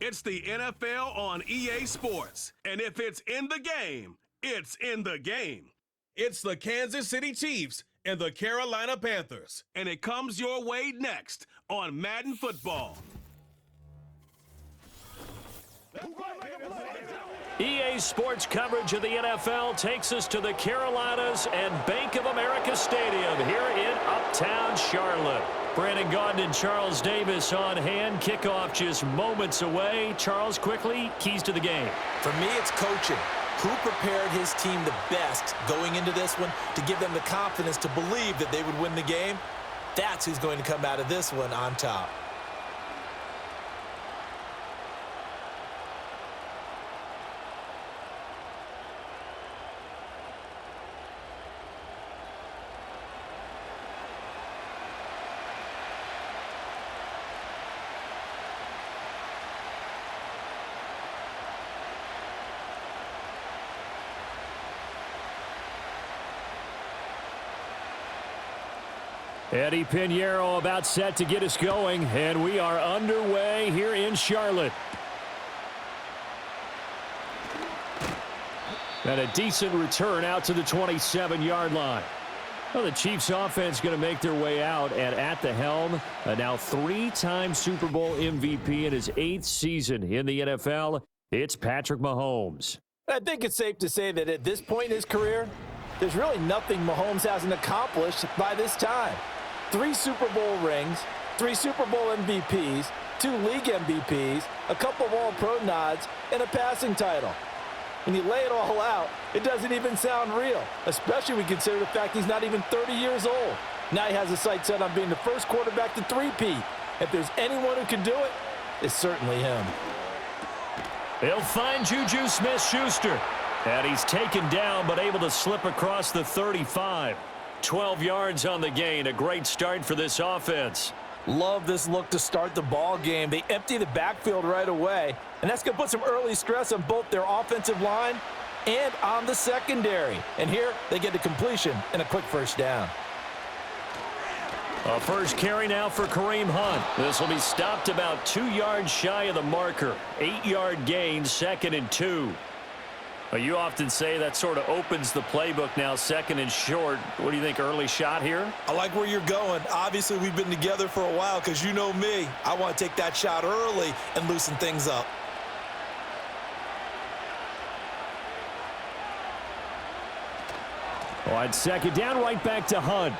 It's the NFL on EA Sports. And if it's in the game, it's in the game. It's the Kansas City Chiefs and the Carolina Panthers. And it comes your way next on Madden Football. EA Sports coverage of the NFL takes us to the Carolinas and Bank of America Stadium here in Uptown Charlotte. Brandon Gaudin and Charles Davis on hand. Kickoff just moments away. Charles, quickly, keys to the game. For me, it's coaching. Who prepared his team the best going into this one to give them the confidence to believe that they would win the game? That's who's going to come out of this one on top. Eddie Pinheiro about set to get us going, and we are underway here in Charlotte. And a decent return out to the 27-yard line. Well, the Chiefs offense going to make their way out, and at the helm, a now 3-time Super Bowl MVP in his 8th season in the NFL, it's Patrick Mahomes. I think it's safe to say that at this point in his career, there's really nothing Mahomes hasn't accomplished by this time. 3 Super Bowl rings, 3 Super Bowl MVPs, 2 league MVPs, a couple of All-Pro nods, and a passing title. When you lay it all out, it doesn't even sound real, especially when you consider the fact he's not even 30 years old. Now he has his sights set on being the first quarterback to three-peat. If there's anyone who can do it, it's certainly him. He'll find Juju Smith-Schuster. And he's taken down, but able to slip across the 35. 12 yards on the gain. A great start for this offense. Love this look to start the ball game. They empty the backfield right away, and that's going to put some early stress on both their offensive line and on the secondary. And here they get the completion and a quick first down. A first carry now for Kareem Hunt. This will be stopped about 2 yards shy of the marker. 8-yard gain, 2nd and 2. Well, you often say that sort of opens the playbook now, 2nd and short. What do you think, early shot here? I like where you're going. Obviously, we've been together for a while because you know me. I want to take that shot early and loosen things up. On 2nd down, right back to Hunt.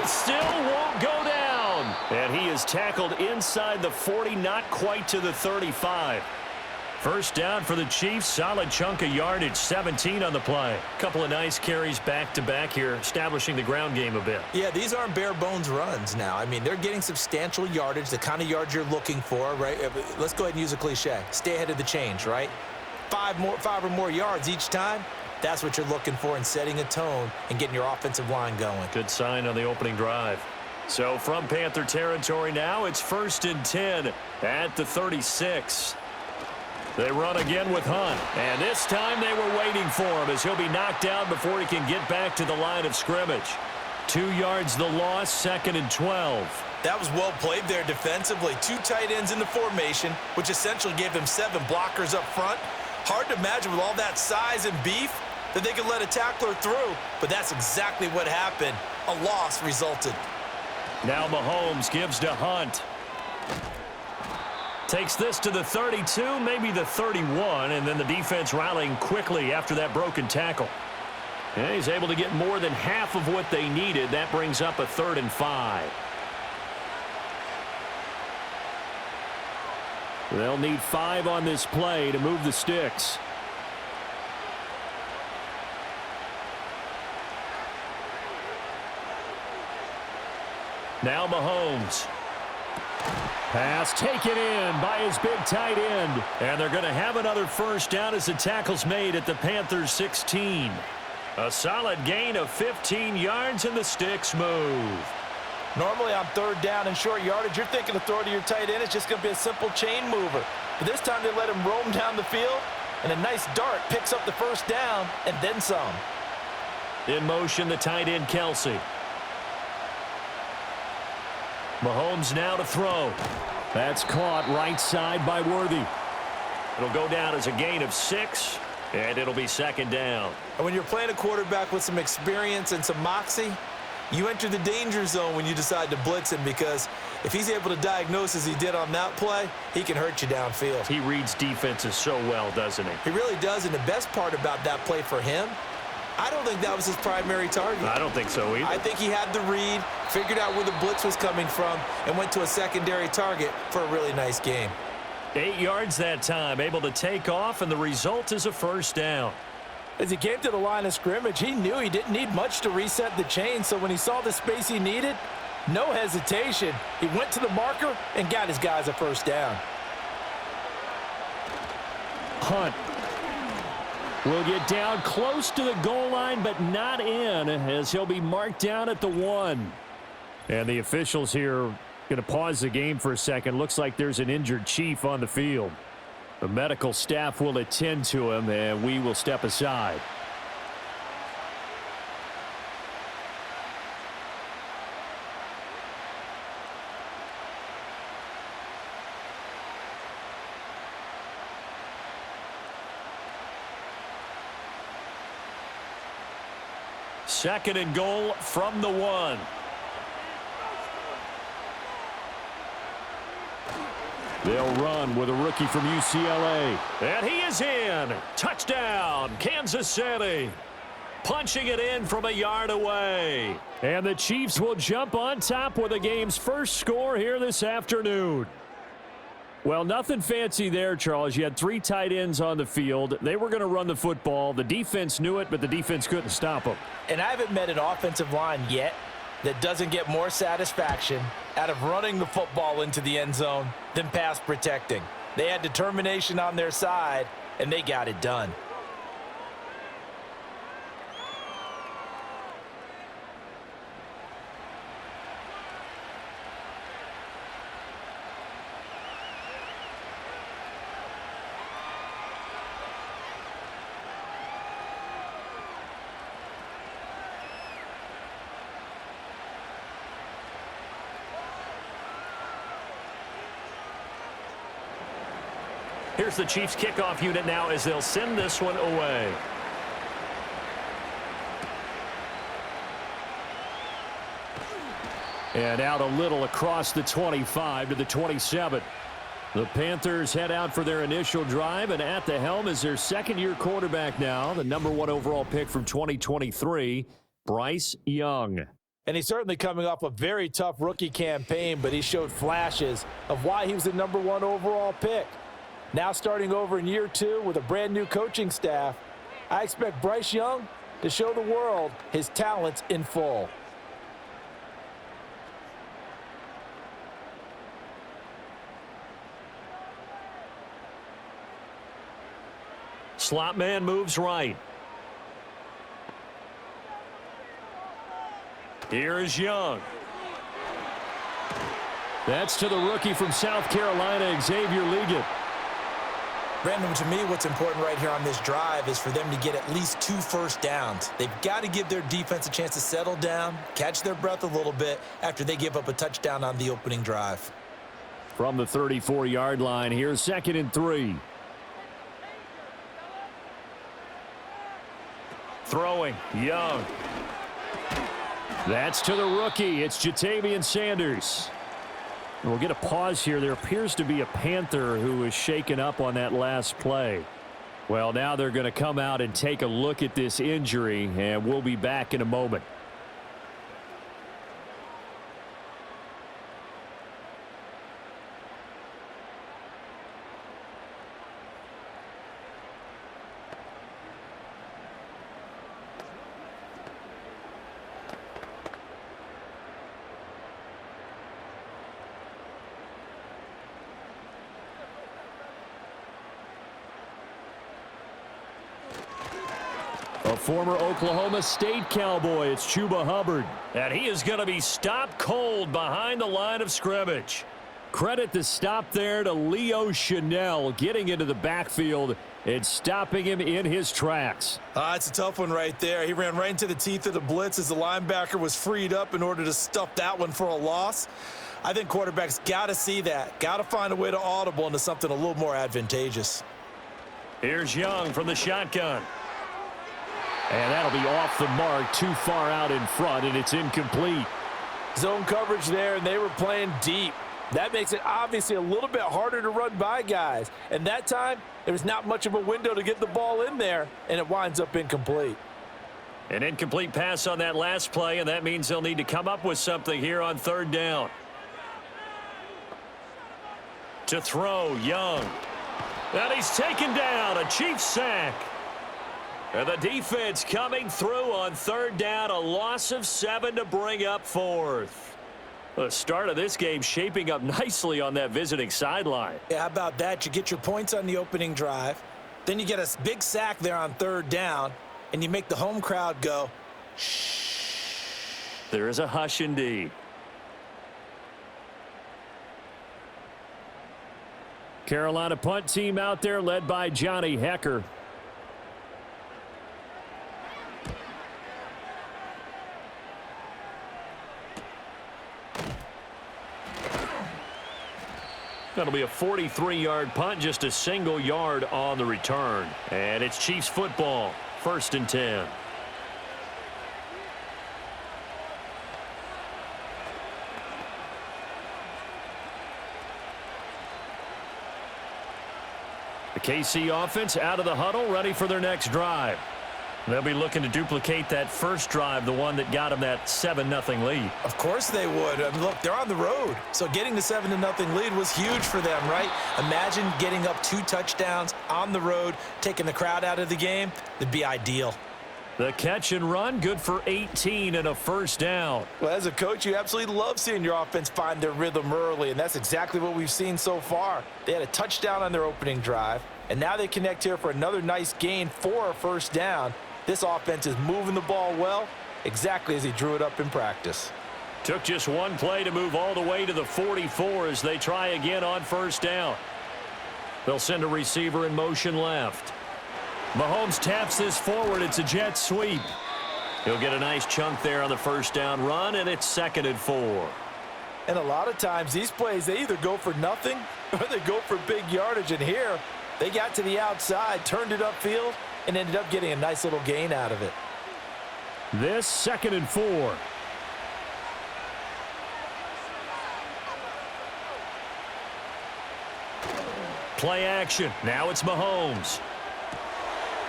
It still won't go down. And he is tackled inside the 40, not quite to the 35. First down for the Chiefs. Solid chunk of yardage, 17 on the play. Couple of nice carries back-to-back here, establishing the ground game a bit. Yeah, these aren't bare-bones runs now. I mean, they're getting substantial yardage, the kind of yards you're looking for, right? Let's go ahead and use a cliche. Stay ahead of the change, right? 5 or more yards each time. That's what you're looking for in setting a tone and getting your offensive line going. Good sign on the opening drive. So from Panther territory now, it's 1st and 10 at the 36. They run again with Hunt, and this time they were waiting for him as he'll be knocked down before he can get back to the line of scrimmage. 2 yards the loss, 2nd and 12. That was well played there defensively. 2 tight ends in the formation, which essentially gave them 7 blockers up front. Hard to imagine with all that size and beef that they could let a tackler through, but that's exactly what happened. A loss resulted. Now Mahomes gives to Hunt. Takes this to the 32, maybe the 31, and then the defense rallying quickly after that broken tackle. And he's able to get more than half of what they needed. That brings up a 3rd and 5. They'll need 5 on this play to move the sticks. Now Mahomes. Pass taken in by his big tight end. And they're going to have another first down as the tackle's made at the Panthers 16. A solid gain of 15 yards and the sticks move. Normally on 3rd down and short yardage, you're thinking to throw to your tight end. It's just going to be a simple chain mover. But this time they let him roam down the field, and a nice dart picks up the first down and then some. In motion, the tight end, Kelsey. Mahomes now to throw. That's caught right side by Worthy. It'll go down as a gain of 6, and it'll be second down. And when you're playing a quarterback with some experience and some moxie, you enter the danger zone when you decide to blitz him, because if he's able to diagnose as he did on that play, he can hurt you downfield. He reads defenses so well, doesn't he? He really does, and the best part about that play for him, I don't think that was his primary target. I don't think so either. I think he had the read, figured out where the blitz was coming from, and went to a secondary target for a really nice game. 8 yards that time, able to take off, and the result is a first down. As he came to the line of scrimmage, he knew he didn't need much to reset the chain, so when he saw the space he needed, no hesitation. He went to the marker and got his guys a first down. Hunt will get down close to the goal line, but not in, as he'll be marked down at the 1. And the officials here going to pause the game for a second. Looks like there's an injured Chief on the field. The medical staff will attend to him, and we will step aside. Second and goal from the 1. They'll run with a rookie from UCLA. And he is in. Touchdown, Kansas City. Punching it in from a yard away. And the Chiefs will jump on top with the game's first score here this afternoon. Well, nothing fancy there, Charles. You had 3 tight ends on the field. They were going to run the football. The defense knew it, but the defense couldn't stop them. And I haven't met an offensive line yet that doesn't get more satisfaction out of running the football into the end zone than pass protecting. They had determination on their side, and they got it done. Here's the Chiefs kickoff unit now as they'll send this one away. And out a little across the 25 to the 27. The Panthers head out for their initial drive, and at the helm is their second-year quarterback now, the number 1 overall pick from 2023, Bryce Young. And he's certainly coming off a very tough rookie campaign, but he showed flashes of why he was the number 1 overall pick. Now starting over in year 2 with a brand new coaching staff, I expect Bryce Young to show the world his talents in full. Slot man moves right. Here is Young. That's to the rookie from South Carolina, Xavier Liggett. Brandon, to me, what's important right here on this drive is for them to get at least 2 first downs. They've got to give their defense a chance to settle down, catch their breath a little bit after they give up a touchdown on the opening drive. From the 34-yard line, here's 2nd and 3. Throwing, Young. That's to the rookie. It's Jatavian Sanders. We'll get a pause here. There appears to be a Panther who was shaken up on that last play. Well, now they're going to come out and take a look at this injury, and we'll be back in a moment. A former Oklahoma State Cowboy, it's Chuba Hubbard. And he is going to be stopped cold behind the line of scrimmage. Credit the stop there to Leo Chanel getting into the backfield and stopping him in his tracks. It's a tough one right there. He ran right into the teeth of the blitz as the linebacker was freed up in order to stuff that one for a loss. I think quarterbacks got to see that. Got to find a way to audible into something a little more advantageous. Here's Young from the shotgun. And that'll be off the mark, too far out in front, and it's incomplete. Zone coverage there, and they were playing deep. That makes it obviously a little bit harder to run by guys. And that time, there was not much of a window to get the ball in there, and it winds up incomplete. An incomplete pass on that last play, and that means they'll need to come up with something here on third down. To throw, Young. And he's taken down, a Chiefs sack. And the defense coming through on third down, a loss of 7 to bring up fourth. The start of this game shaping up nicely on that visiting sideline. Yeah, how about that? You get your points on the opening drive. Then you get a big sack there on third down, and you make the home crowd go, shh. There is a hush indeed. Carolina punt team out there led by Johnny Hecker. That'll be a 43-yard punt, just a single yard on the return. And it's Chiefs football, 1st and 10. The KC offense out of the huddle, ready for their next drive. They'll be looking to duplicate that first drive, the one that got them that 7-0 lead. Of course they would. I mean, look, they're on the road. So getting the 7-0 lead was huge for them, right? Imagine getting up 2 touchdowns on the road, taking the crowd out of the game. That'd be ideal. The catch and run, good for 18 and a first down. Well, as a coach, you absolutely love seeing your offense find their rhythm early, and that's exactly what we've seen so far. They had a touchdown on their opening drive, and now they connect here for another nice gain for a first down. This offense is moving the ball well, exactly as he drew it up in practice. Took just one play to move all the way to the 44 as they try again on first down. They'll send a receiver in motion left. Mahomes taps this forward. It's a jet sweep. He'll get a nice chunk there on the first down run, and it's 2nd and 4. And a lot of times these plays, they either go for nothing or they go for big yardage. And here, they got to the outside, turned it upfield, and ended up getting a nice little gain out of it. This 2nd and 4. Play action. Now it's Mahomes.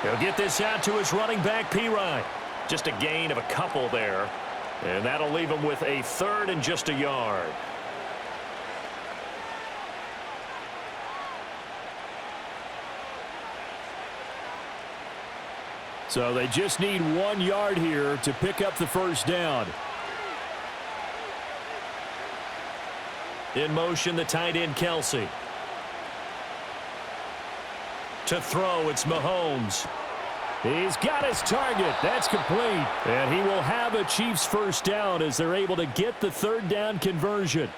He'll get this out to his running back, Pirine. Just a gain of a couple there. And that'll leave him with a 3rd and just a yard. So they just need 1 yard here to pick up the first down. In motion, the tight end, Kelsey. To throw, it's Mahomes. He's got his target. That's complete. And he will have a Chiefs first down as they're able to get the 3rd down conversion.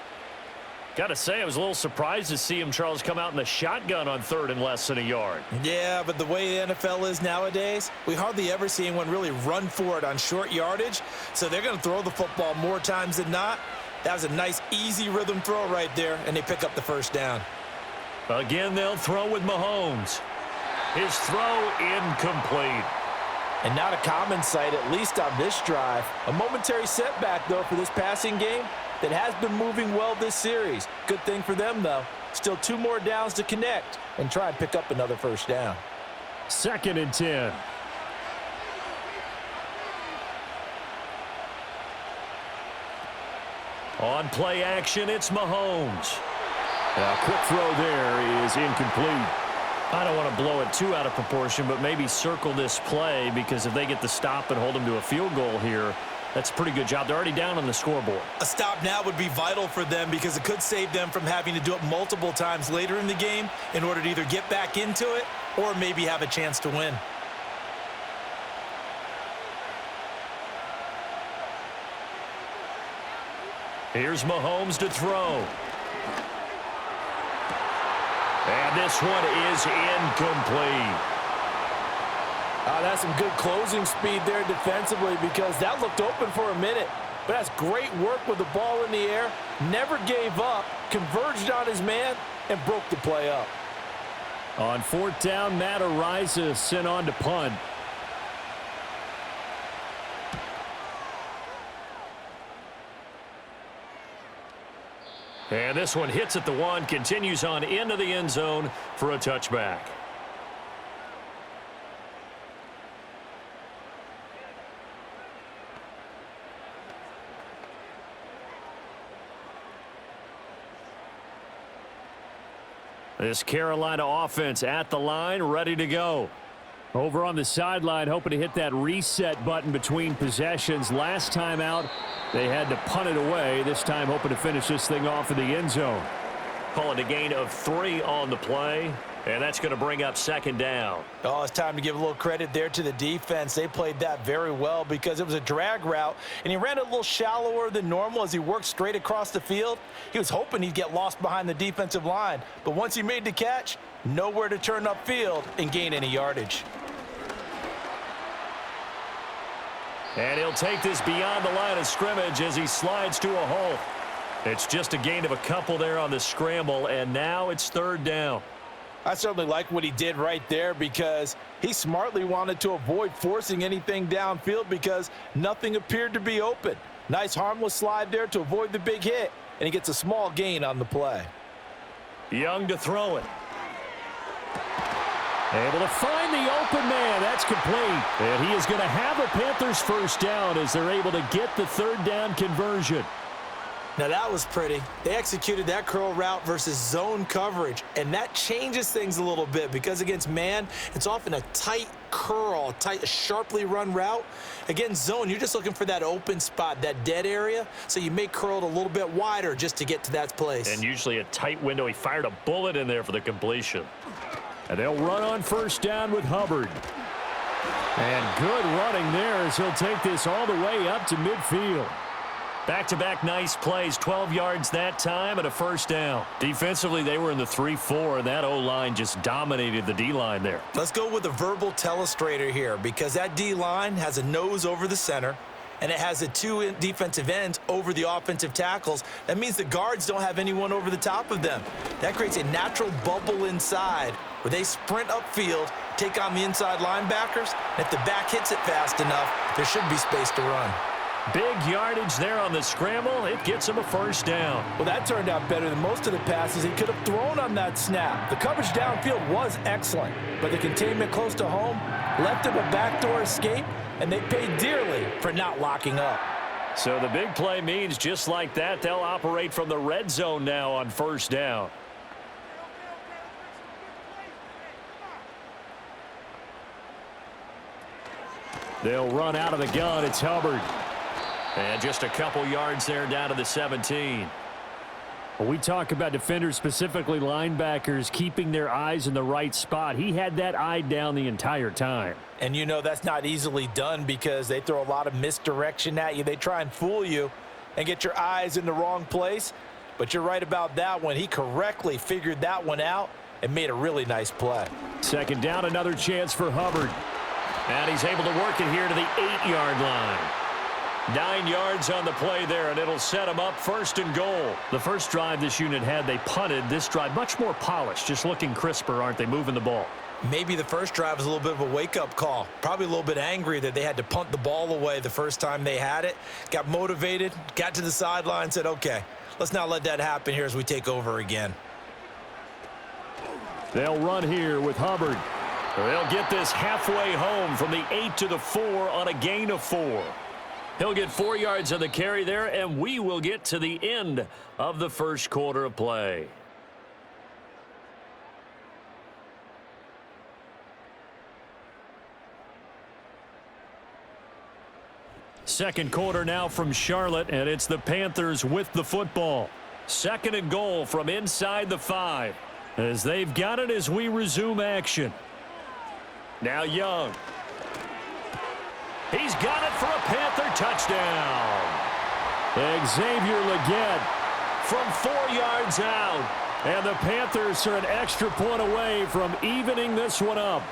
Got to say, I was a little surprised to see him, Charles, come out in the shotgun on 3rd and less than a yard. Yeah, but the way the NFL is nowadays, we hardly ever see anyone really run for it on short yardage. So they're going to throw the football more times than not. That was a nice, easy rhythm throw right there, and they pick up the first down. Again, they'll throw with Mahomes. His throw incomplete. And not a common sight, at least on this drive. A momentary setback, though, for this passing game that has been moving well this series. Good thing for them, though. Still 2 more downs to connect and try and pick up another first down. 2nd and 10. On play action, it's Mahomes. A quick throw there is incomplete. I don't want to blow it too out of proportion, but maybe circle this play, because if they get the stop and hold them to a field goal here, that's a pretty good job. They're already down on the scoreboard. A stop now would be vital for them because it could save them from having to do it multiple times later in the game in order to either get back into it or maybe have a chance to win. Here's Mahomes to throw. And this one is incomplete. That's some good closing speed there defensively because that looked open for a minute. But that's great work with the ball in the air never gave up, converged on his man, and broke the play up. On fourth down, Matt Ariza sent on to punt. And this one hits at the one, continues on into the end zone for a touchback. This Carolina offense at the line, ready to go. Over on the sideline, hoping to hit that reset button between possessions. Last time out, they had to punt it away. This time, hoping to finish this thing off in the end zone. Calling a gain of 3 on the play, and that's going to bring up second down. Oh, it's time to give a little credit there to the defense. They played that very well because it was a drag route, and he ran a little shallower than normal as he worked straight across the field. He was hoping he'd get lost behind the defensive line, but once he made the catch, nowhere to turn upfield and gain any yardage. And he'll take this beyond the line of scrimmage as he slides to a hole. It's just a gain of a couple there on the scramble, and now it's third down. I certainly like what he did right there because he smartly wanted to avoid forcing anything downfield because nothing appeared to be open. Nice harmless slide there to avoid the big hit, and he gets a small gain on the play. Young to throw it. Able to find the open man. That's complete. And he is going to have a Panthers first down as they're able to get the third down conversion. Now that was pretty. They executed that curl route versus zone coverage, and that changes things a little bit because against man, it's often a tight curl, tight, sharply run route. Against zone, you're just looking for that open spot, that dead area, so you may curl it a little bit wider just to get to that place. And usually a tight window. He fired a bullet in there for the completion. And they'll run on first down with Hubbard. And good running there as he'll take this all the way up to midfield. Back-to-back nice plays, 12 yards that time and a first down. Defensively, they were in the 3-4, and that O-line just dominated the D-line there. Let's go with a verbal telestrator here because that D-line has a nose over the center, and it has the 2 defensive ends over the offensive tackles. That means the guards don't have anyone over the top of them. That creates a natural bubble inside where they sprint upfield, take on the inside linebackers, and if the back hits it fast enough, there should be space to run. Big yardage there on the scramble. It gets him a first down. Well, that turned out better than most of the passes he could have thrown on that snap. The coverage downfield was excellent, but the containment close to home left him a backdoor escape, and they paid dearly for not locking up. So the big play means just like that, they'll operate from the red zone now on first down. They'll run out of the gun. It's Hubbard. And just a couple yards there down to the 17. When we talk about defenders, specifically linebackers, keeping their eyes in the right spot, he had that eye down the entire time. And you know that's not easily done because they throw a lot of misdirection at you. They try and fool you and get your eyes in the wrong place. But you're right about that one. He correctly figured that one out and made a really nice play. Second down, another chance for Hubbard. And he's able to work it here to the 8-yard line. 9 yards on the play there, and it'll set him up first and goal. The first drive this unit had, they punted. This drive, much more polished, just looking crisper, aren't they, moving the ball? Maybe the first drive was a little bit of a wake-up call. Probably a little bit angry that they had to punt the ball away the first time they had it. Got motivated, got to the sideline, said, okay, let's not let that happen here as we take over again. They'll run here with Hubbard. They'll get this halfway home from the 8 to the 4 on a gain of 4. He'll get 4 yards on the carry there, and we will get to the end of the first quarter of play. Second quarter now from Charlotte, and it's the Panthers with the football. Second and goal from inside the 5 as they've got it as we resume action. Now Young. He's got it for a Panther touchdown. Xavier Legette from 4 yards out. And the Panthers are an extra point away from evening this one up.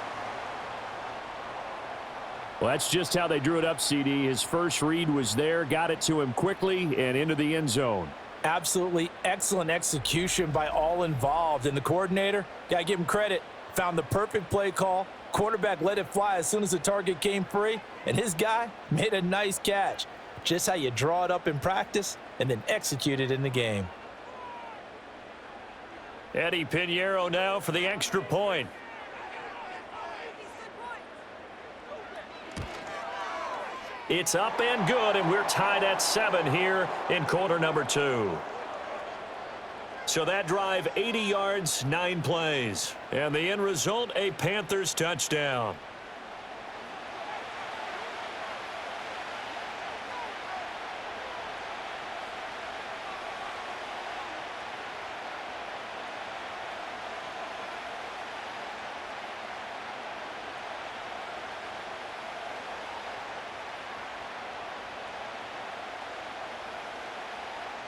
Well, that's just how they drew it up, CD. His first read was there, got it to him quickly and into the end zone. Absolutely excellent execution by all involved. And the coordinator, got to give him credit, found the perfect play call. Quarterback let it fly as soon as the target came free, and his guy made a nice catch. Just how you draw it up in practice and then execute it in the game. Eddie Pinheiro now for the extra point. It's up and good, and we're tied at 7 here in quarter number 2. So that drive, 80 yards, 9 plays. And the end result, a Panthers touchdown.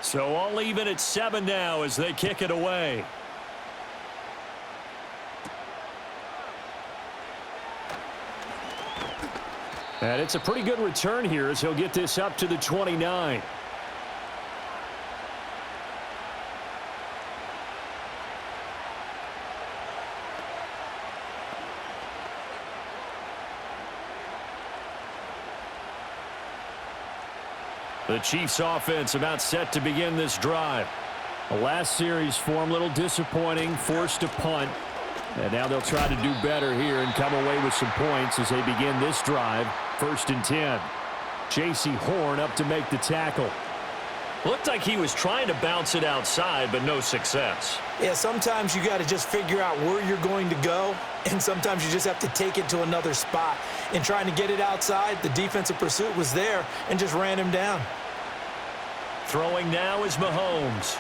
So all even at 7 now as they kick it away. And it's a pretty good return here as he'll get this up to the 29. The Chiefs offense about set to begin this drive. The last series for them, a little disappointing, forced a punt. And now they'll try to do better here and come away with some points as they begin this drive. 1st and 10. J.C. Horn up to make the tackle. Looked like he was trying to bounce it outside, but no success. Yeah, sometimes you got to just figure out where you're going to go, and sometimes you just have to take it to another spot. In trying to get it outside, the defensive pursuit was there and just ran him down. Throwing now is Mahomes.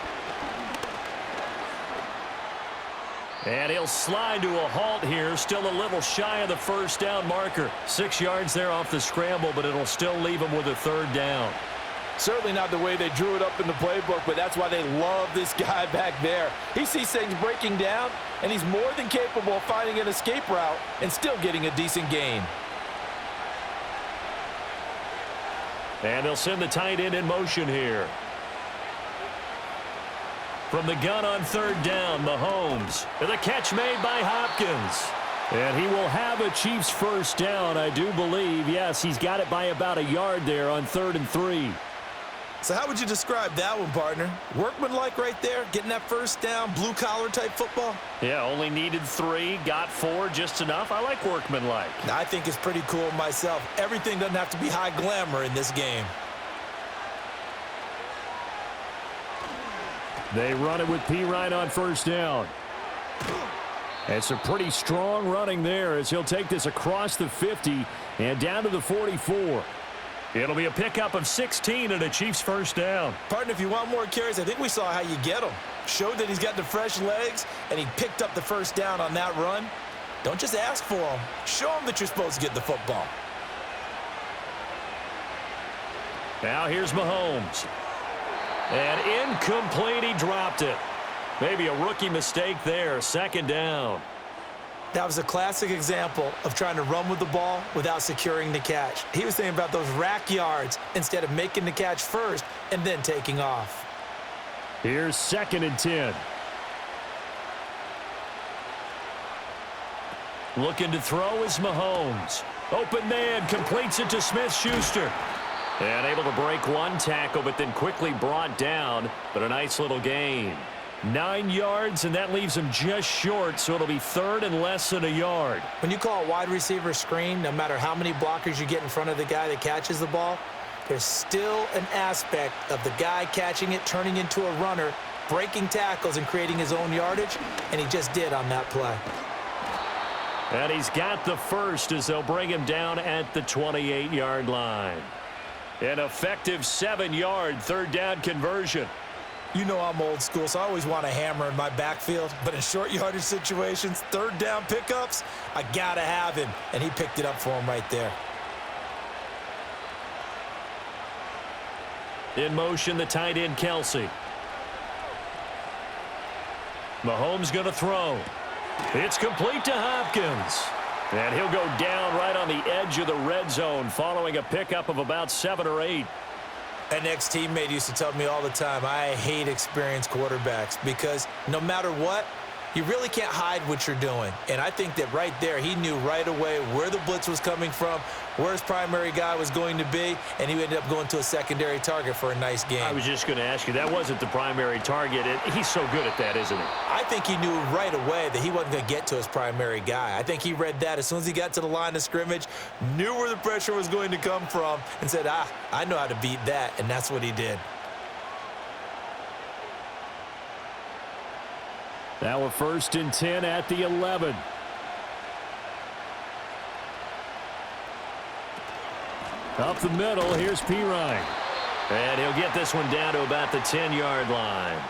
And he'll slide to a halt here, still a little shy of the first down marker. 6 yards there off the scramble, but it'll still leave him with a 3rd down. Certainly not the way they drew it up in the playbook, but that's why they love this guy back there. He sees things breaking down, and he's more than capable of finding an escape route and still getting a decent gain. And they'll send the tight end in motion here. From the gun on 3rd down, Mahomes. And the catch made by Hopkins. And he will have a Chiefs 1st down, I do believe. Yes, he's got it by about a yard there on 3rd and 3. So how would you describe that one, partner? Workmanlike right there, getting that 1st down, blue-collar type football? Yeah, only needed 3, got 4, just enough. I like workmanlike. I think it's pretty cool myself. Everything doesn't have to be high glamour in this game. They run it with P. Ryan on 1st down. It's a pretty strong running there as he'll take this across the 50 and down to the 44. It'll be a pickup of 16 and a Chiefs 1st down. Partner, if you want more carries, I think we saw how you get them. Showed that he's got the fresh legs, and he picked up the 1st down on that run. Don't just ask for them. Show them that you're supposed to get the football. Now here's Mahomes. And incomplete, he dropped it. Maybe a rookie mistake there, 2nd down. That was a classic example of trying to run with the ball without securing the catch. He was thinking about those rack yards instead of making the catch first and then taking off. Here's 2nd and 10. Looking to throw is Mahomes. Open man, completes it to Smith-Schuster. And able to break one tackle, but then quickly brought down, but a nice little gain. 9 yards, and that leaves him just short, so it'll be 3rd and less than a yard. When you call a wide receiver screen, no matter how many blockers you get in front of the guy that catches the ball, there's still an aspect of the guy catching it, turning into a runner, breaking tackles and creating his own yardage, and he just did on that play. And he's got the 1st as they'll bring him down at the 28-yard line. An effective 7-yard 3rd down conversion. You know I'm old school, so I always want a hammer in my backfield. But in short yardage situations, 3rd down pickups, I got to have him. And he picked it up for him right there. In motion, the tight end, Kelsey. Mahomes going to throw. It's complete to Hopkins. And he'll go down right on the edge of the red zone following a pickup of about 7 or 8. An ex-teammate used to tell me all the time, I hate experienced quarterbacks because no matter what, you really can't hide what you're doing. And I think that right there, he knew right away where the blitz was coming from, where his primary guy was going to be, and he ended up going to a secondary target for a nice game. I was just going to ask you, that wasn't the primary target. He's so good at that, isn't he? I think he knew right away that he wasn't going to get to his primary guy. I think he read that as soon as he got to the line of scrimmage, knew where the pressure was going to come from, and said, I know how to beat that, and that's what he did. Now a 1st and 10 at the 11. Up the middle, here's Pirine. And he'll get this one down to about the 10-yard line.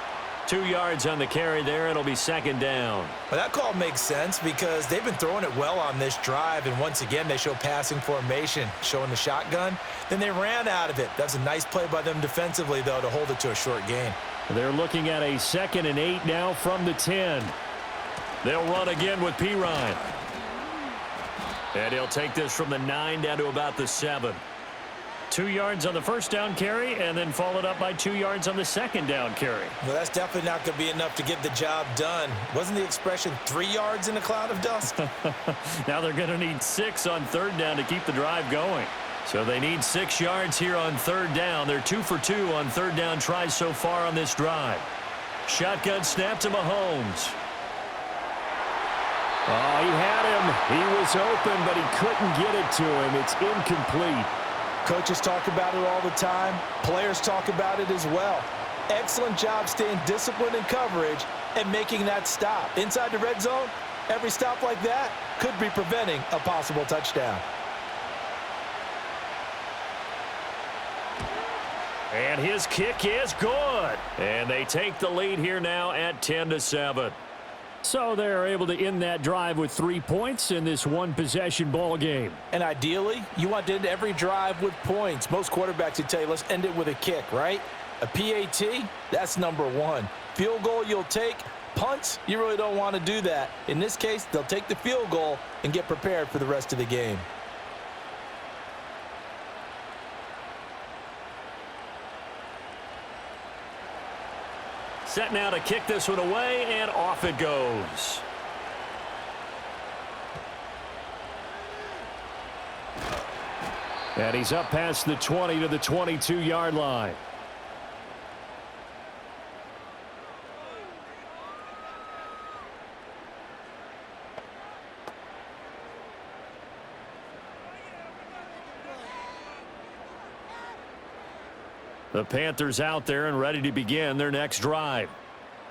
2 yards on the carry there, it'll be 2nd down. Well, that call makes sense because they've been throwing it well on this drive, and once again, they show passing formation, showing the shotgun. Then they ran out of it. That's a nice play by them defensively, though, to hold it to a short gain. They're looking at a 2nd and 8 now from the 10. They'll run again with Pirine. And he'll take this from the 9 down to about the 7. 2 yards on the 1st down carry, and then followed up by 2 yards on the 2nd down carry. Well, that's definitely not going to be enough to get the job done. Wasn't the expression 3 yards in a cloud of dust? Now they're going to need 6 on 3rd down to keep the drive going. So they need 6 yards here on 3rd down. They're 2 for 2 on 3rd down tries so far on this drive. Shotgun snap to Mahomes. Oh, he had him. He was open, but he couldn't get it to him. It's incomplete. Coaches talk about it all the time. Players talk about it as well. Excellent job staying disciplined in coverage and making that stop. Inside the red zone, every stop like that could be preventing a possible touchdown. And his kick is good. And they take the lead here now at 10-7. So they're able to end that drive with 3 points in this one-possession ball game. And ideally, you want to end every drive with points. Most quarterbacks would tell you, let's end it with a kick, right? A PAT, that's number 1. Field goal you'll take. Punts, you really don't want to do that. In this case, they'll take the field goal and get prepared for the rest of the game. Set now to kick this one away, and off it goes. And he's up past the 20 to the 22-yard line. The Panthers out there and ready to begin their next drive.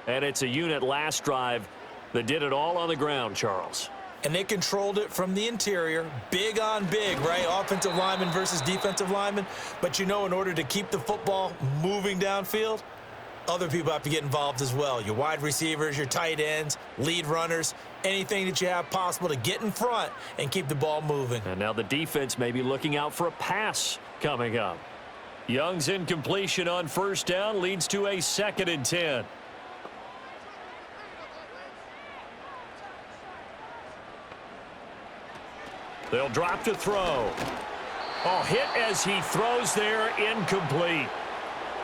And it's a unit last drive that did it all on the ground, Charles. And they controlled it from the interior, big on big, right? Offensive lineman versus defensive lineman. But you know, in order to keep the football moving downfield, other people have to get involved as well. Your wide receivers, your tight ends, lead runners, anything that you have possible to get in front and keep the ball moving. And now the defense may be looking out for a pass coming up. Young's incompletion on 1st down leads to a 2nd and 10. They'll drop to throw. Oh, hit as he throws there, incomplete.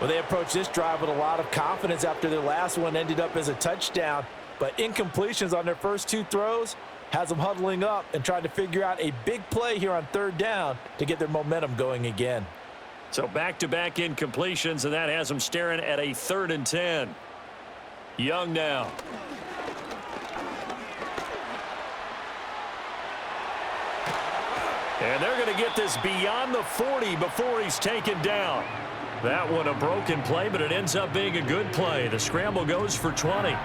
Well, they approached this drive with a lot of confidence after their last one ended up as a touchdown. But incompletions on their first 2 throws has them huddling up and trying to figure out a big play here on 3rd down to get their momentum going again. So back-to-back incompletions, and that has them staring at a 3rd and 10. Young now. And they're going to get this beyond the 40 before he's taken down. That one a broken play, but it ends up being a good play. The scramble goes for 20.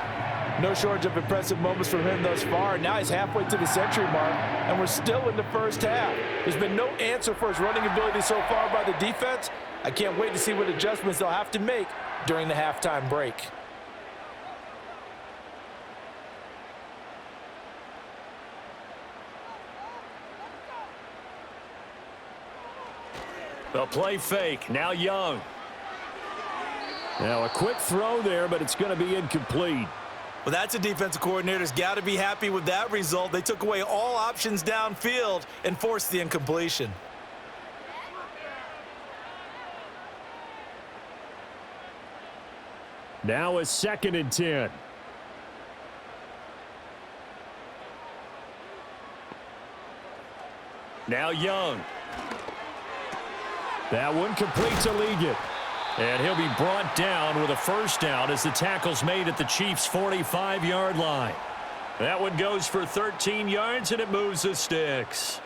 No shortage of impressive moments from him thus far. Now he's halfway to the century mark, and we're still in the first half. There's been no answer for his running ability so far by the defense. I can't wait to see what adjustments they'll have to make during the halftime break. The play fake. Now Young. Now a quick throw there, but it's going to be incomplete. Well, that's a defensive coordinator's got to be happy with that result. They took away all options downfield and forced the incompletion. Now a 2nd and 10. Now Young. That one complete to Ligon. And he'll be brought down with a first down as the tackle's made at the Chiefs' 45-yard line. That one goes for 13 yards, and it moves the sticks.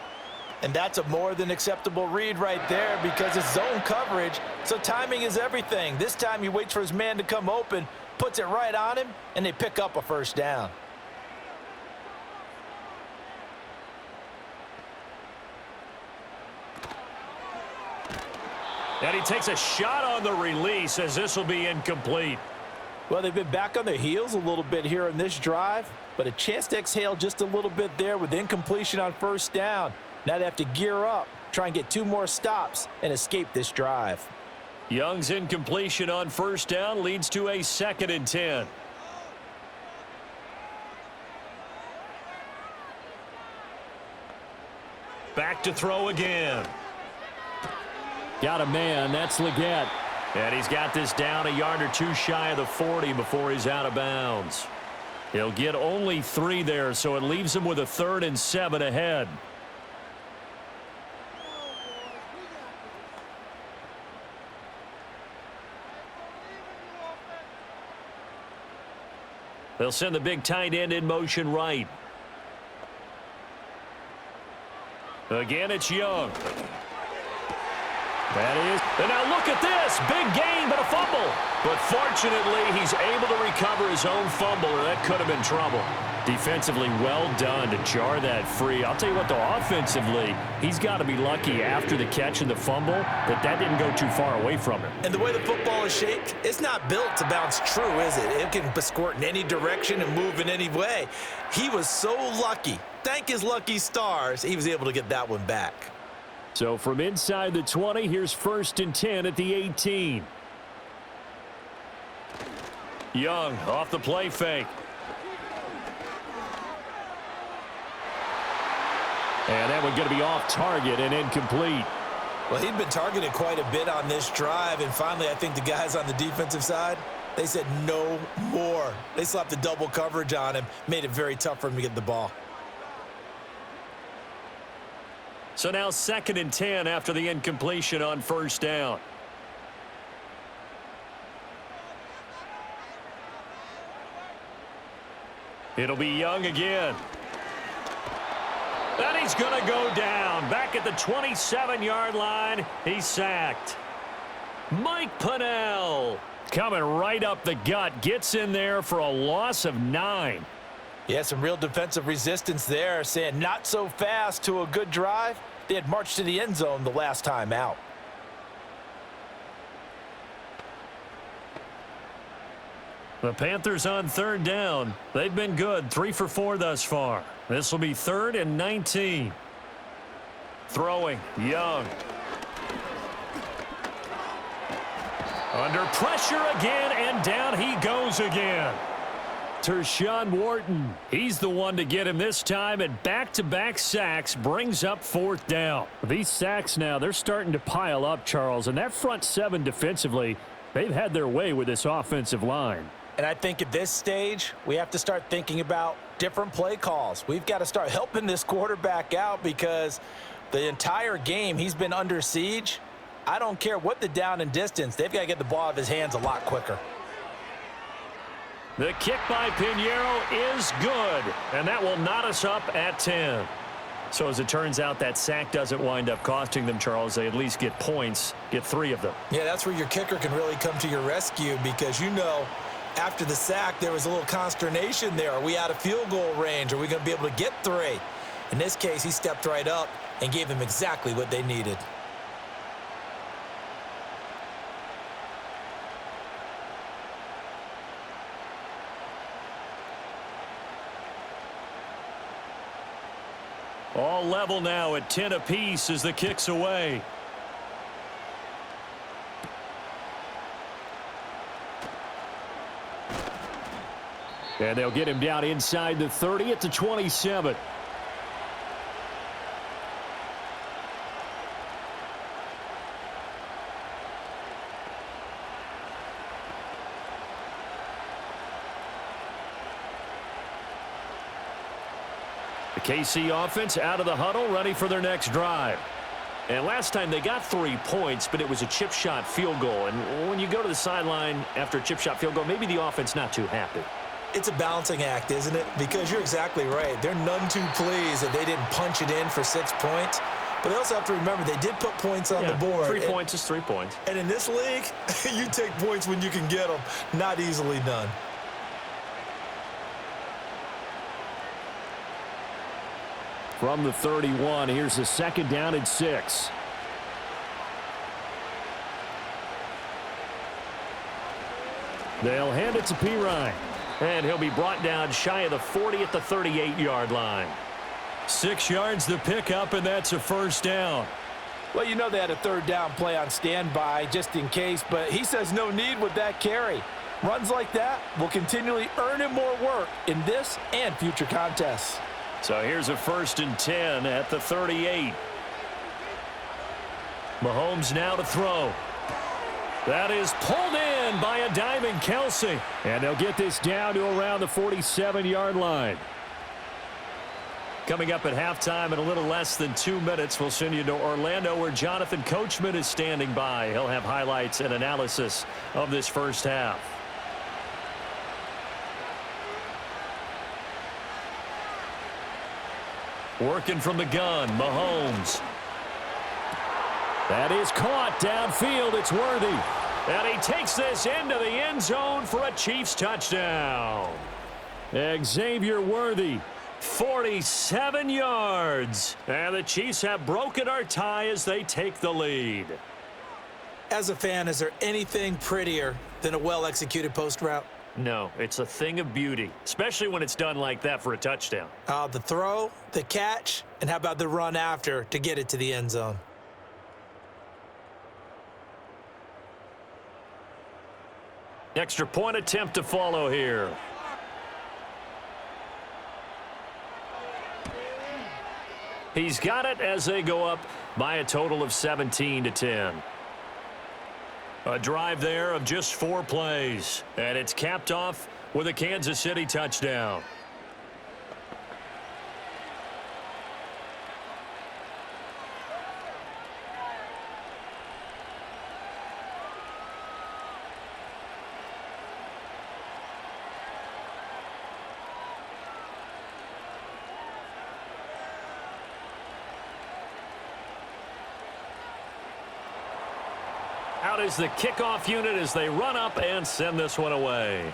And that's a more than acceptable read right there because it's zone coverage, so timing is everything. This time he waits for his man to come open, puts it right on him, and they pick up a first down. And he takes a shot on the release as this will be incomplete. Well, they've been back on their heels a little bit here in this drive, but a chance to exhale just a little bit there with incompletion on first down. Now they have to gear up, try and get 2 more stops, and escape this drive. Young's incompletion on first down leads to a 2nd and 10. Back to throw again. Got a man. That's Leggett. And he's got this down a yard or 2 shy of the 40 before he's out of bounds. He'll get only 3 there, so it leaves him with a 3rd and 7 ahead. They'll send the big tight end in motion right. Again, it's Young. That is. And now look at this. Big gain, but a fumble. But fortunately, he's able to recover his own fumble, or that could have been trouble. Defensively, well done to jar that free. I'll tell you what, though, offensively, he's got to be lucky after the catch and the fumble that didn't go too far away from him. And the way the football is shaped, it's not built to bounce true, is it? It can squirt in any direction and move in any way. He was so lucky. Thank his lucky stars, he was able to get that one back. So from inside the 20, here's 1st and 10 at the 18. Young off the play fake. And that one going to be off target and incomplete. Well, he'd been targeted quite a bit on this drive, and finally I think the guys on the defensive side, they said no more. They slapped the double coverage on him, made it very tough for him to get the ball. So now 2nd and 10 after the incompletion on first down. It'll be Young again. And he's going to go down. Back at the 27-yard line, he's sacked. Mike Pennell coming right up the gut. Gets in there for a loss of 9. Yeah, some real defensive resistance there, saying not so fast to a good drive. They had marched to the end zone the last time out. The Panthers on 3rd down. They've been good, 3 for 4 thus far. This will be 3rd and 19. Throwing, Young. Under pressure again, and down he goes again. Tershawn Wharton, he's the one to get him this time, and back-to-back sacks brings up 4th down. These sacks now, they're starting to pile up, Charles, and that front 7 defensively, they've had their way with this offensive line. And I think at this stage, we have to start thinking about different play calls. We've got to start helping this quarterback out because the entire game he's been under siege. I don't care what the down and distance, they've got to get the ball out of his hands a lot quicker. The kick by Pinheiro is good, and that will knot us up at 10. So as it turns out, that sack doesn't wind up costing them, Charles. They at least get points, get 3 of them. Yeah, that's where your kicker can really come to your rescue because, you know, after the sack, there was a little consternation there. Are we out of field goal range? Are we going to be able to get 3? In this case, he stepped right up and gave them exactly what they needed. All level now at 10 apiece as the kick's away. And they'll get him down inside the 30 at the 27. The KC offense out of the huddle, ready for their next drive. And last time they got 3 points, but it was a chip shot field goal. And when you go to the sideline after a chip shot field goal, maybe the offense not too happy. It's a balancing act, isn't it? Because you're exactly right. They're none too pleased that they didn't punch it in for 6 points. But they also have to remember they did put points on the board. 3 points is 3 points. And in this league, you take points when you can get them. Not easily done. From the 31, here's a 2nd down and 6. They'll hand it to Pirine. And he'll be brought down shy of the 40 at the 38-yard line. 6 yards the pickup, and that's a 1st down. Well, you know they had a 3rd down play on standby just in case, but he says no need with that carry. Runs like that will continually earn him more work in this and future contests. So here's a 1st and 10 at the 38. Mahomes now to throw. That is pulled in by a diving Kelsey. And they'll get this down to around the 47-yard line. Coming up at halftime in a little less than 2 minutes, we'll send you to Orlando where Jonathan Coachman is standing by. He'll have highlights and analysis of this first half. Working from the gun, Mahomes. That is caught downfield. It's Worthy. And he takes this into the end zone for a Chiefs touchdown. Xavier Worthy, 47 yards. And the Chiefs have broken our tie as they take the lead. As a fan, is there anything prettier than a well-executed post route? No, it's a thing of beauty, especially when it's done like that for a touchdown. The throw, the catch, and how about the run after to get it to the end zone? Extra point attempt to follow here. He's got it as they go up by a total of 17-10. A drive there of just 4 plays, and it's capped off with a Kansas City touchdown. Out is the kickoff unit as they run up and send this one away.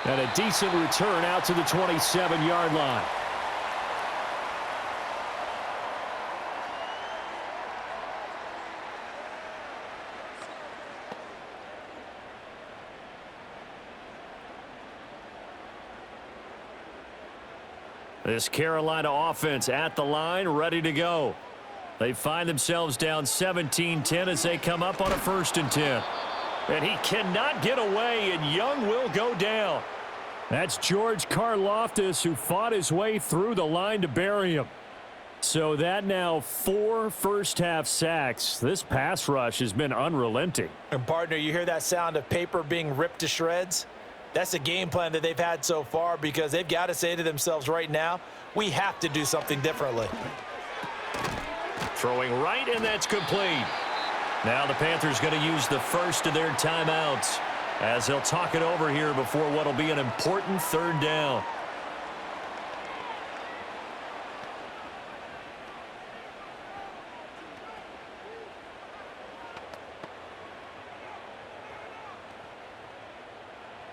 And a decent return out to the 27-yard line. This Carolina offense at the line, ready to go. They find themselves down 17-10 as they come up on a 1st and 10. And he cannot get away, and Young will go down. That's George Karlaftis, who fought his way through the line to bury him. So that now 4 first-half sacks. This pass rush has been unrelenting. And, partner, you hear that sound of paper being ripped to shreds? That's the game plan that they've had so far because they've got to say to themselves right now, we have to do something differently. Throwing right, and that's complete. Now the Panthers going to use the first of their timeouts as they'll talk it over here before what will be an important 3rd down.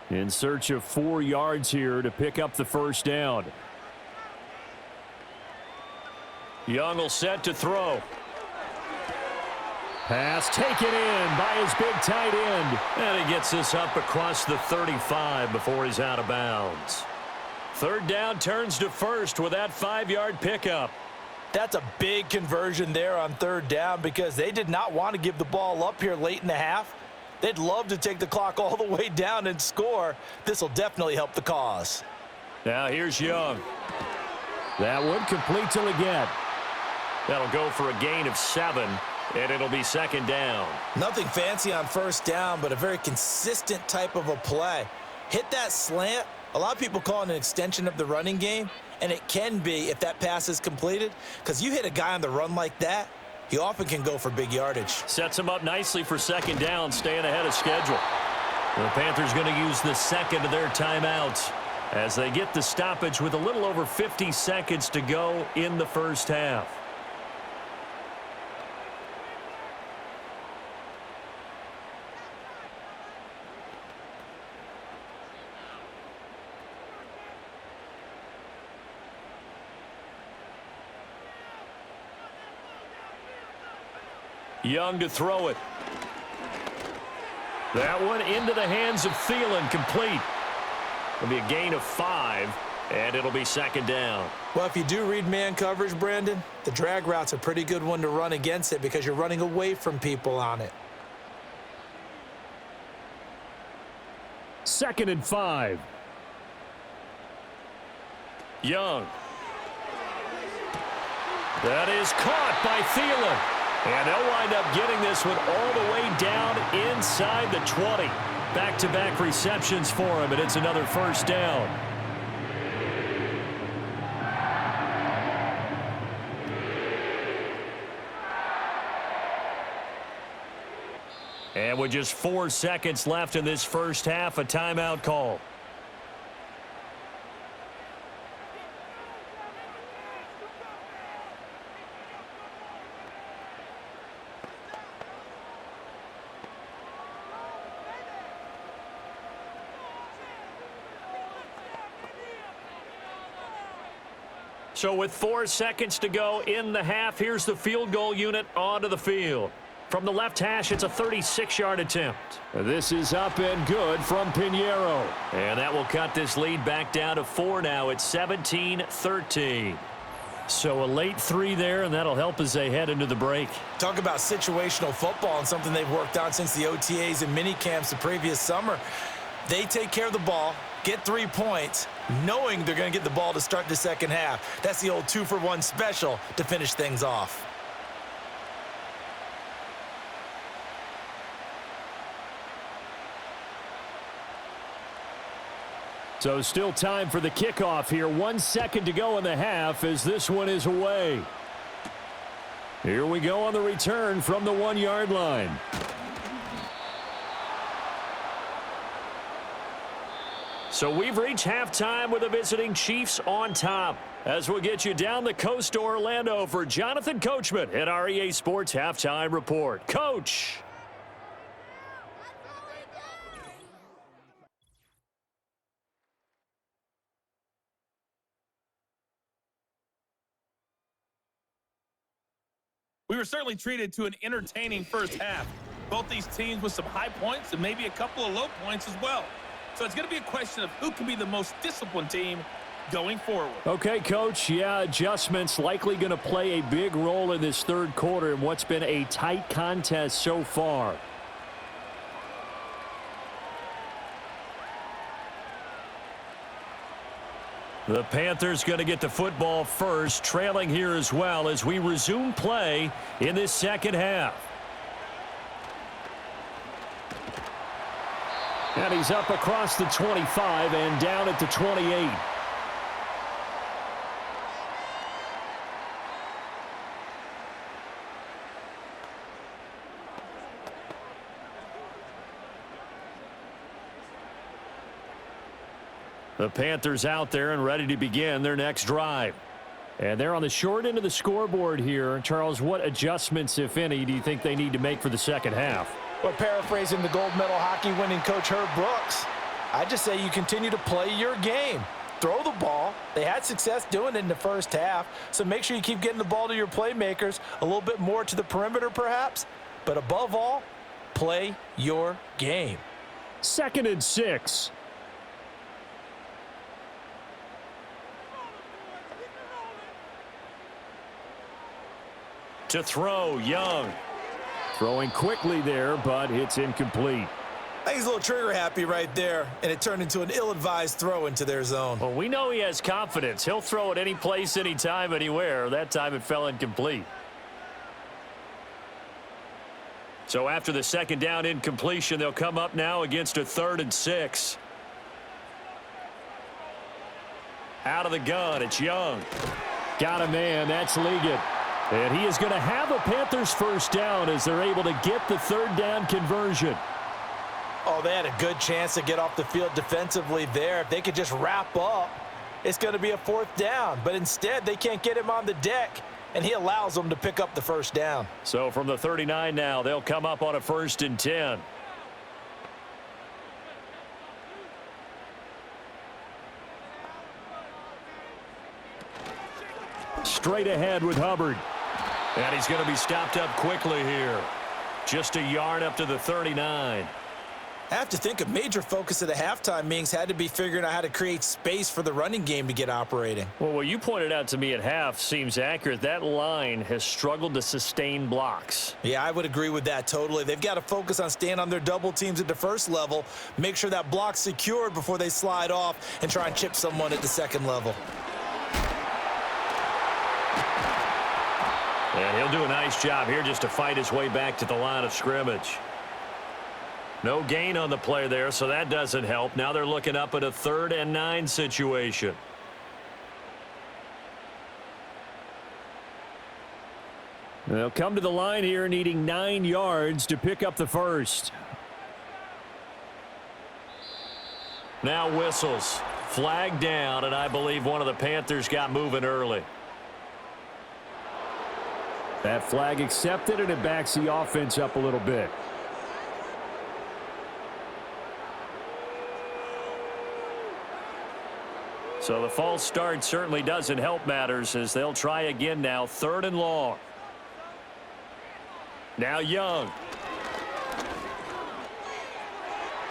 In search of 4 yards here to pick up the 1st down. Young will set to throw. Pass taken in by his big tight end. And he gets this up across the 35 before he's out of bounds. 3rd down turns to 1st with that 5-yard pickup. That's a big conversion there on 3rd down because they did not want to give the ball up here late in the half. They'd love to take the clock all the way down and score. This will definitely help the cause. Now here's Young. That one complete till again. That'll go for a gain of 7. and it'll be second down. Nothing fancy on first down, but a very consistent type of a play. Hit that slant. A lot of people call it an extension of the running game, and it can be if that pass is completed, because you hit a guy on the run like that, he often can go for big yardage. Sets him up nicely for second down, staying ahead of schedule. The Panthers going to use the second of their timeouts as they get the stoppage with a little over 50 seconds to go in the first half. Young to throw it. That one into the hands of Thielen, complete. It'll be a gain of 5, and it'll be second down. Well, if you do read man coverage, Brandon, the drag route's a pretty good one to run against it because you're running away from people on it. 2nd and 5. Young. That is caught by Thielen. And they'll wind up getting this one all the way down inside the 20. Back-to-back receptions for him, and it's another first down. And with just 4 seconds left in this first half, a timeout call. So with 4 seconds to go in the half, here's the field goal unit onto the field. From the left hash, it's a 36-yard attempt. This is up and good from Pinheiro. And that will cut this lead back down to 4 now. It's 17-13. So a late 3 there, and that'll help as they head into the break. Talk about situational football and something they've worked on since the OTAs and mini camps the previous summer. They take care of the ball, get 3 points, knowing they're going to get the ball to start the second half. That's the old 2-for-1 special to finish things off. So still time for the kickoff here. 1 second to go in the half as this one is away. Here we go on the return from the 1-yard line. So we've reached halftime with the visiting Chiefs on top. As we'll get you down the coast to Orlando for Jonathan Coachman at our EA Sports Halftime Report. Coach. We were certainly treated to an entertaining first half. Both these teams with some high points and maybe a couple of low points as well. So it's going to be a question of who can be the most disciplined team going forward. Okay, Coach. Yeah, adjustments likely going to play a big role in this third quarter in what's been a tight contest so far. The Panthers going to get the football first, trailing here as well as we resume play in this second half. And he's up across the 25 and down at the 28. The Panthers out there and ready to begin their next drive. And they're on the short end of the scoreboard here. Charles, what adjustments, if any, do you think they need to make for the second half? Well, paraphrasing the gold medal hockey winning coach Herb Brooks, I just say you continue to play your game. Throw the ball. They had success doing it in the first half, so make sure you keep getting the ball to your playmakers, a little bit more to the perimeter perhaps, but above all, play your game. 2nd and 6. To throw, Young. Throwing quickly there, but it's incomplete. I think he's a little trigger happy right there, and it turned into an ill-advised throw into their zone. Well, we know he has confidence. He'll throw it any place, anytime, anywhere. That time it fell incomplete. So after the second down incompletion, they'll come up now against a 3rd and 6. Out of the gun, it's Young. Got a man, that's Ligon. And he is going to have a Panthers first down as they're able to get the 3rd down conversion. Oh, they had a good chance to get off the field defensively there. If they could just wrap up, it's going to be a 4th down. But instead, they can't get him on the deck, and he allows them to pick up the first down. So from the 39 now, they'll come up on a 1st and 10. Straight ahead with Hubbard. And he's going to be stopped up quickly here. Just a yard up to the 39. I have to think a major focus of the halftime meetings had to be figuring out how to create space for the running game to get operating. Well, what you pointed out to me at half seems accurate. That line has struggled to sustain blocks. Yeah, I would agree with that totally. They've got to focus on staying on their double teams at the first level, make sure that block's secured before they slide off and try and chip someone at the second level. And he'll do a nice job here just to fight his way back to the line of scrimmage. No gain on the play there, so that doesn't help. Now they're looking up at a 3rd and 9 situation. They'll come to the line here needing 9 yards to pick up the first. Now whistles. Flag down, and I believe one of the Panthers got moving early. That flag accepted, and it backs the offense up a little bit. So the false start certainly doesn't help matters as they'll try again now. 3rd and long. Now Young.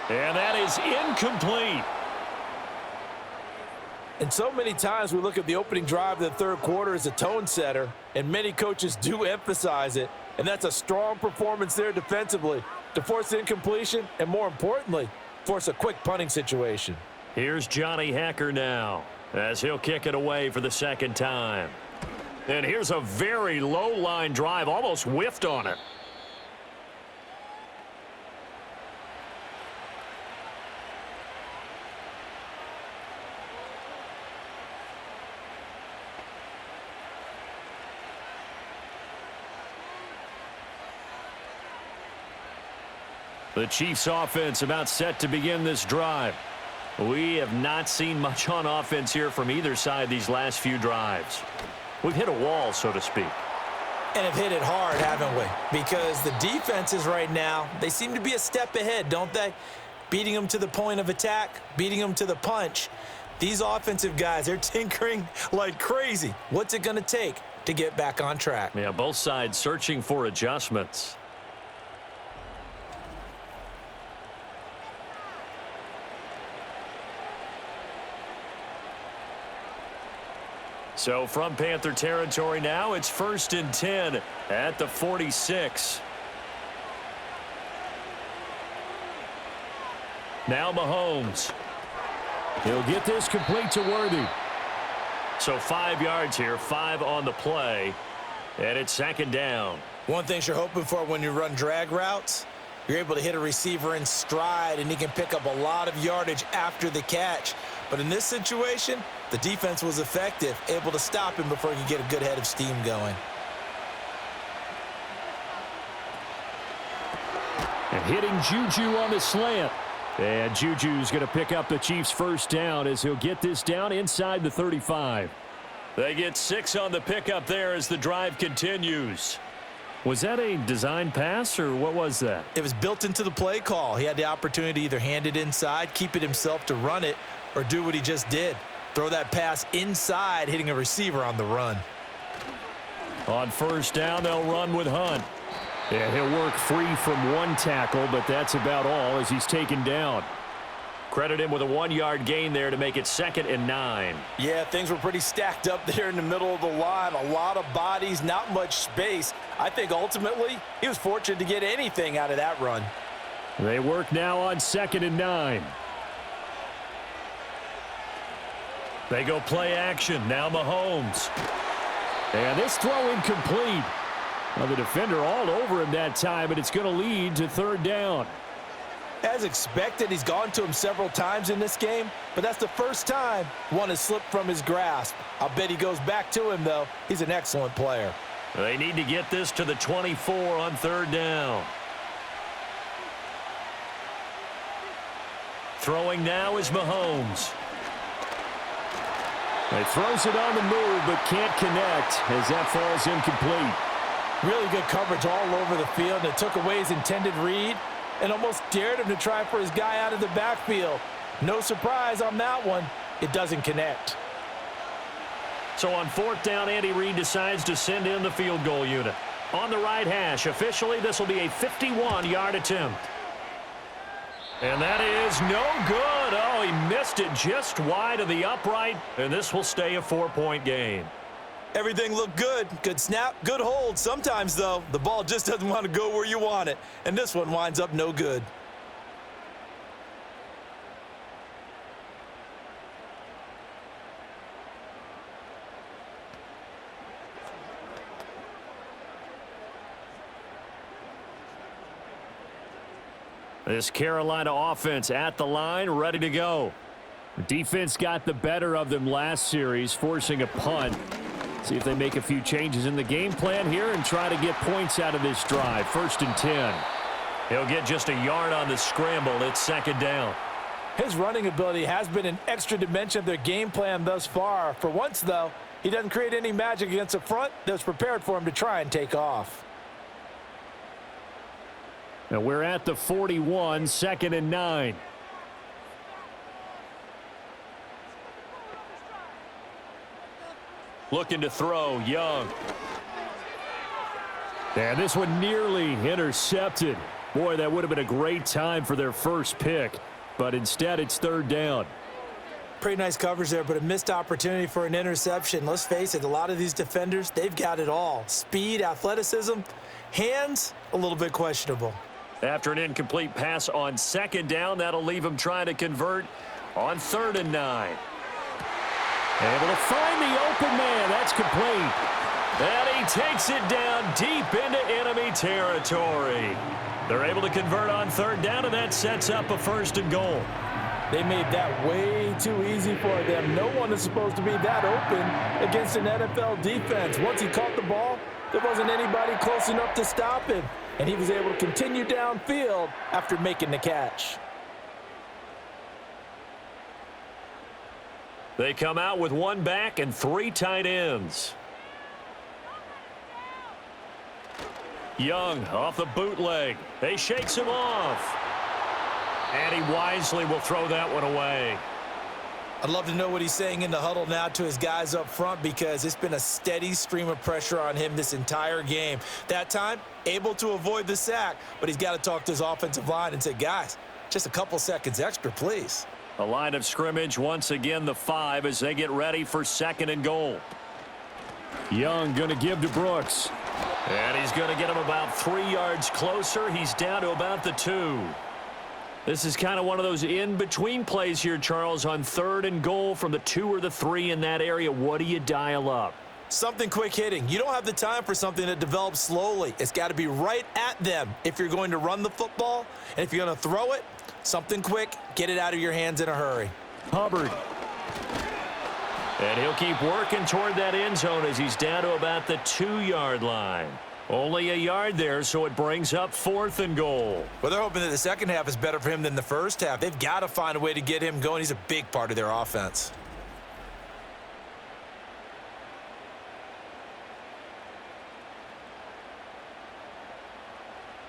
And that is incomplete. And so many times we look at the opening drive of the third quarter as a tone setter, and many coaches do emphasize it. And that's a strong performance there defensively to force incompletion and, more importantly, force a quick punting situation. Here's Johnny Hacker now as he'll kick it away for the 2nd time. And here's a very low line drive, almost whiffed on it. The Chiefs offense about set to begin this drive. We have not seen much on offense here from either side these last few drives. We've hit a wall, so to speak. And have hit it hard, haven't we? Because the defenses right now, they seem to be a step ahead, don't they? Beating them to the point of attack, beating them to the punch. These offensive guys, they're tinkering like crazy. What's it going to take to get back on track? Yeah, both sides searching for adjustments. So from Panther territory now, it's 1st and 10 at the 46. Now Mahomes. He'll get this complete to Worthy. So 5 yards here, 5 on the play, and it's 2nd down. One thing you're hoping for when you run drag routes, you're able to hit a receiver in stride, and he can pick up a lot of yardage after the catch. But in this situation, the defense was effective, able to stop him before he could get a good head of steam going. And hitting Juju on the slant. And Juju's going to pick up the Chiefs' first down as he'll get this down inside the 35. They get 6 on the pickup there as the drive continues. Was that a design pass, or what was that? It was built into the play call. He had the opportunity to either hand it inside, keep it himself to run it, or do what he just did. Throw that pass inside, hitting a receiver on the run. On first down, they'll run with Hunt. And he'll work free from one tackle, but that's about all as he's taken down. Credit him with a 1-yard gain there to make it 2nd and 9. Yeah, things were pretty stacked up there in the middle of the line. A lot of bodies, not much space. I think ultimately he was fortunate to get anything out of that run. They work now on 2nd and 9. They go play action. Now Mahomes. And this throw incomplete. Well, the defender all over him that time, and it's going to lead to third down. As expected, he's gone to him several times in this game, but that's the first time one has slipped from his grasp. I'll bet he goes back to him, though. He's an excellent player. They need to get this to the 24 on third down. Throwing now is Mahomes. He throws it on the move, but can't connect as that falls incomplete. Really good coverage all over the field. It took away his intended read and almost dared him to try for his guy out of the backfield. No surprise on that one. It doesn't connect. So on fourth down, Andy Reid decides to send in the field goal unit. On the right hash, officially, this will be a 51-yard attempt. And that is no good. Oh, he missed it just wide of the upright, and this will stay a 4-point game. Everything looked good. Good snap, good hold. Sometimes, though, the ball just doesn't want to go where you want it, and this one winds up no good. This Carolina offense at the line, ready to go. The defense got the better of them last series, forcing a punt. See if they make a few changes in the game plan here and try to get points out of this drive. 1st and 10. He'll get just a yard on the scramble. It's 2nd down. His running ability has been an extra dimension of their game plan thus far. For once, though, he doesn't create any magic against a front that was prepared for him to try and take off. Now we're at the 41, 2nd and 9. Looking to throw, Young. And this one nearly intercepted. Boy, that would have been a great time for their first pick. But instead, it's 3rd down. Pretty nice coverage there, but a missed opportunity for an interception. Let's face it, a lot of these defenders, they've got it all. Speed, athleticism, hands, a little bit questionable. After an incomplete pass on 2nd down, that'll leave him trying to convert on 3rd and 9. Able to find the open man. That's complete. And he takes it down deep into enemy territory. They're able to convert on 3rd down, and that sets up a 1st and goal. They made that way too easy for them. No one is supposed to be that open against an NFL defense. Once he caught the ball, there wasn't anybody close enough to stop him. And he was able to continue downfield after making the catch. They come out with 1 back and 3 tight ends. Young off the bootleg. He shakes him off. And he wisely will throw that one away. I'd love to know what he's saying in the huddle now to his guys up front, because it's been a steady stream of pressure on him this entire game. That time, able to avoid the sack, but he's got to talk to his offensive line and say, guys, just a couple seconds extra, please. A line of scrimmage, once again the 5 as they get ready for 2nd and goal. Young going to give to Brooks. And he's going to get him about 3 yards closer. He's down to about the 2. This is kind of one of those in-between plays here, Charles, on 3rd and goal from the 2 or the 3 in that area. What do you dial up? Something quick hitting. You don't have the time for something that develops slowly. It's got to be right at them if you're going to run the football. And if you're going to throw it, something quick, get it out of your hands in a hurry. Hubbard. And he'll keep working toward that end zone as he's down to about the 2-yard line. Only a yard there, so it brings up 4th and goal. Well, they're hoping that the second half is better for him than the first half. They've got to find a way to get him going. He's a big part of their offense.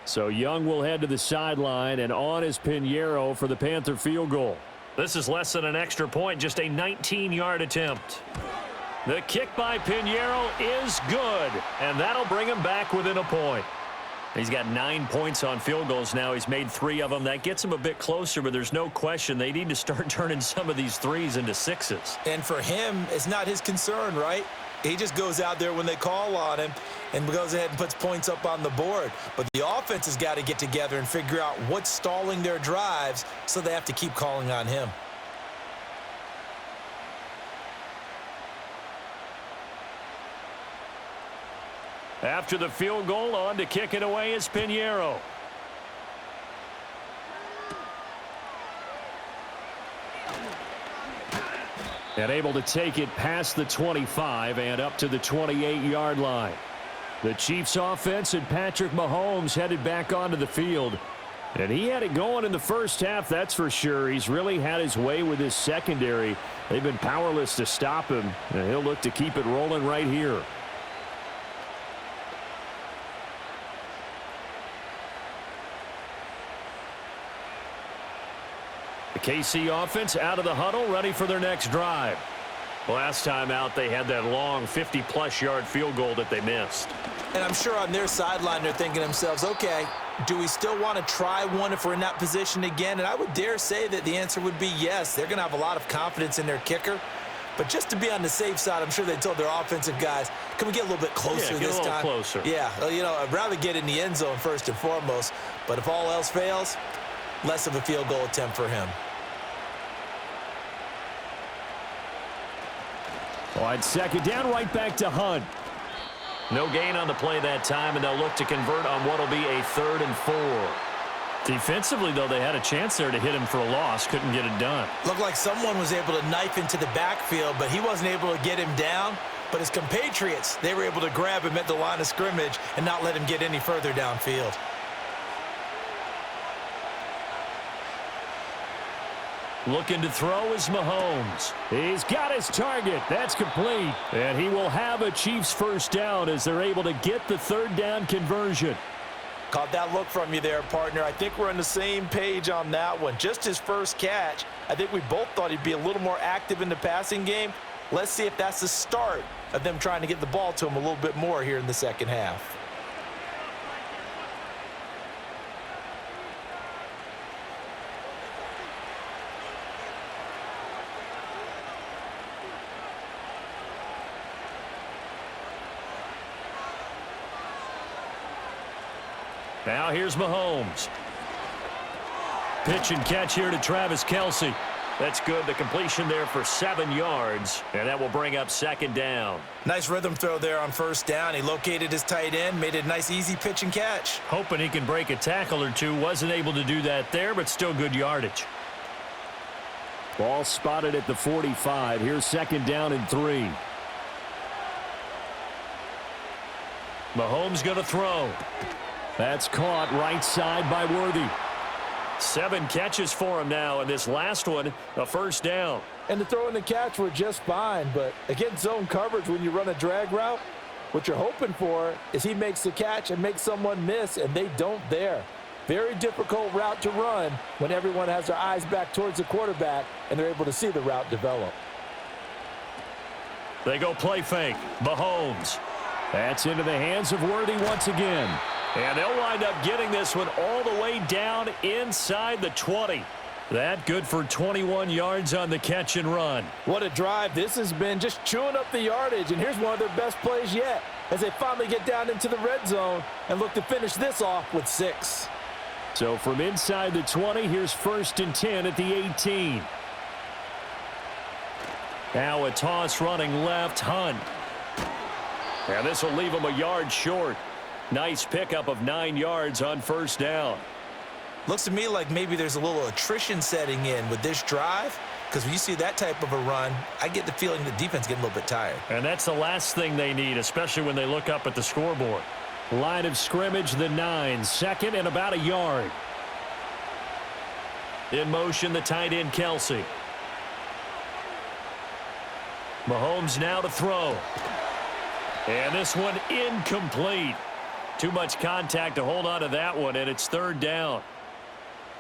So Young will head to the sideline, and on is Pinheiro for the Panther field goal. This is less than an extra point, just a 19-yard attempt. The kick by Pinheiro is good, and that'll bring him back within a point. He's got 9 points on field goals now. He's made 3 of them. That gets him a bit closer, but there's no question they need to start turning some of these 3s into 6s. And for him, it's not his concern, right? He just goes out there when they call on him and goes ahead and puts points up on the board. But the offense has got to get together and figure out what's stalling their drives, so they have to keep calling on him. After the field goal, on to kick it away is Pinheiro. And able to take it past the 25 and up to the 28-yard line. The Chiefs offense and Patrick Mahomes headed back onto the field. And he had it going in the first half, that's for sure. He's really had his way with his secondary. They've been powerless to stop him, and he'll look to keep it rolling right here. The KC offense out of the huddle, ready for their next drive. Last time out, they had that long 50-plus yard field goal that they missed. And I'm sure on their sideline they're thinking to themselves, okay, do we still want to try one if we're in that position again? And I would dare say that the answer would be yes. They're going to have a lot of confidence in their kicker. But just to be on the safe side, I'm sure they told their offensive guys, can we get a little bit closer this time? Yeah, get a little closer. Yeah, well, you know, I'd rather get in the end zone first and foremost. But if all else fails, less of a field goal attempt for him. Wide second down, right back to Hunt. No gain on the play that time, and they'll look to convert on what will be a 3rd and 4. Defensively, though, they had a chance there to hit him for a loss. Couldn't get it done. Looked like someone was able to knife into the backfield, but he wasn't able to get him down. But his compatriots, they were able to grab him at the line of scrimmage and not let him get any further downfield. Looking to throw is Mahomes. He's got his target. That's complete. And he will have a Chiefs first down as they're able to get the 3rd down conversion. Caught that look from you there, partner. I think we're on the same page on that one. Just his first catch. I think we both thought he'd be a little more active in the passing game. Let's see if that's the start of them trying to get the ball to him a little bit more here in the second half. Now here's Mahomes. Pitch and catch here to Travis Kelce. That's good. The completion there for 7 yards, and that will bring up 2nd down. Nice rhythm throw there on 1st down. He located his tight end, made it a nice, easy pitch and catch. Hoping he can break a tackle or two. Wasn't able to do that there, but still good yardage. Ball spotted at the 45. Here's 2nd down and 3. Mahomes going to throw. That's caught right side by Worthy. 7 catches for him now, and this last one, a 1st down. And the throw and the catch were just fine, but against zone coverage when you run a drag route, what you're hoping for is he makes the catch and makes someone miss, and they don't there. Very difficult route to run when everyone has their eyes back towards the quarterback and they're able to see the route develop. They go play fake. Mahomes. That's into the hands of Worthy once again. And they'll wind up getting this one all the way down inside the 20. That good for 21 yards on the catch and run. What a drive this has been, just chewing up the yardage. And here's one of their best plays yet as they finally get down into the red zone and look to finish this off with 6. So from inside the 20, here's 1st and 10 at the 18. Now a toss running left, Hunt. And this will leave him a yard short. Nice pickup of 9 yards on 1st down. Looks to me like maybe there's a little attrition setting in with this drive, because when you see that type of a run, I get the feeling the defense getting a little bit tired. And that's the last thing they need, especially when they look up at the scoreboard. Line of scrimmage, the 9, 2nd and about a yard. In motion, the tight end, Kelce. Mahomes now to throw. And this one incomplete. Too much contact to hold on to that one, and it's 3rd down.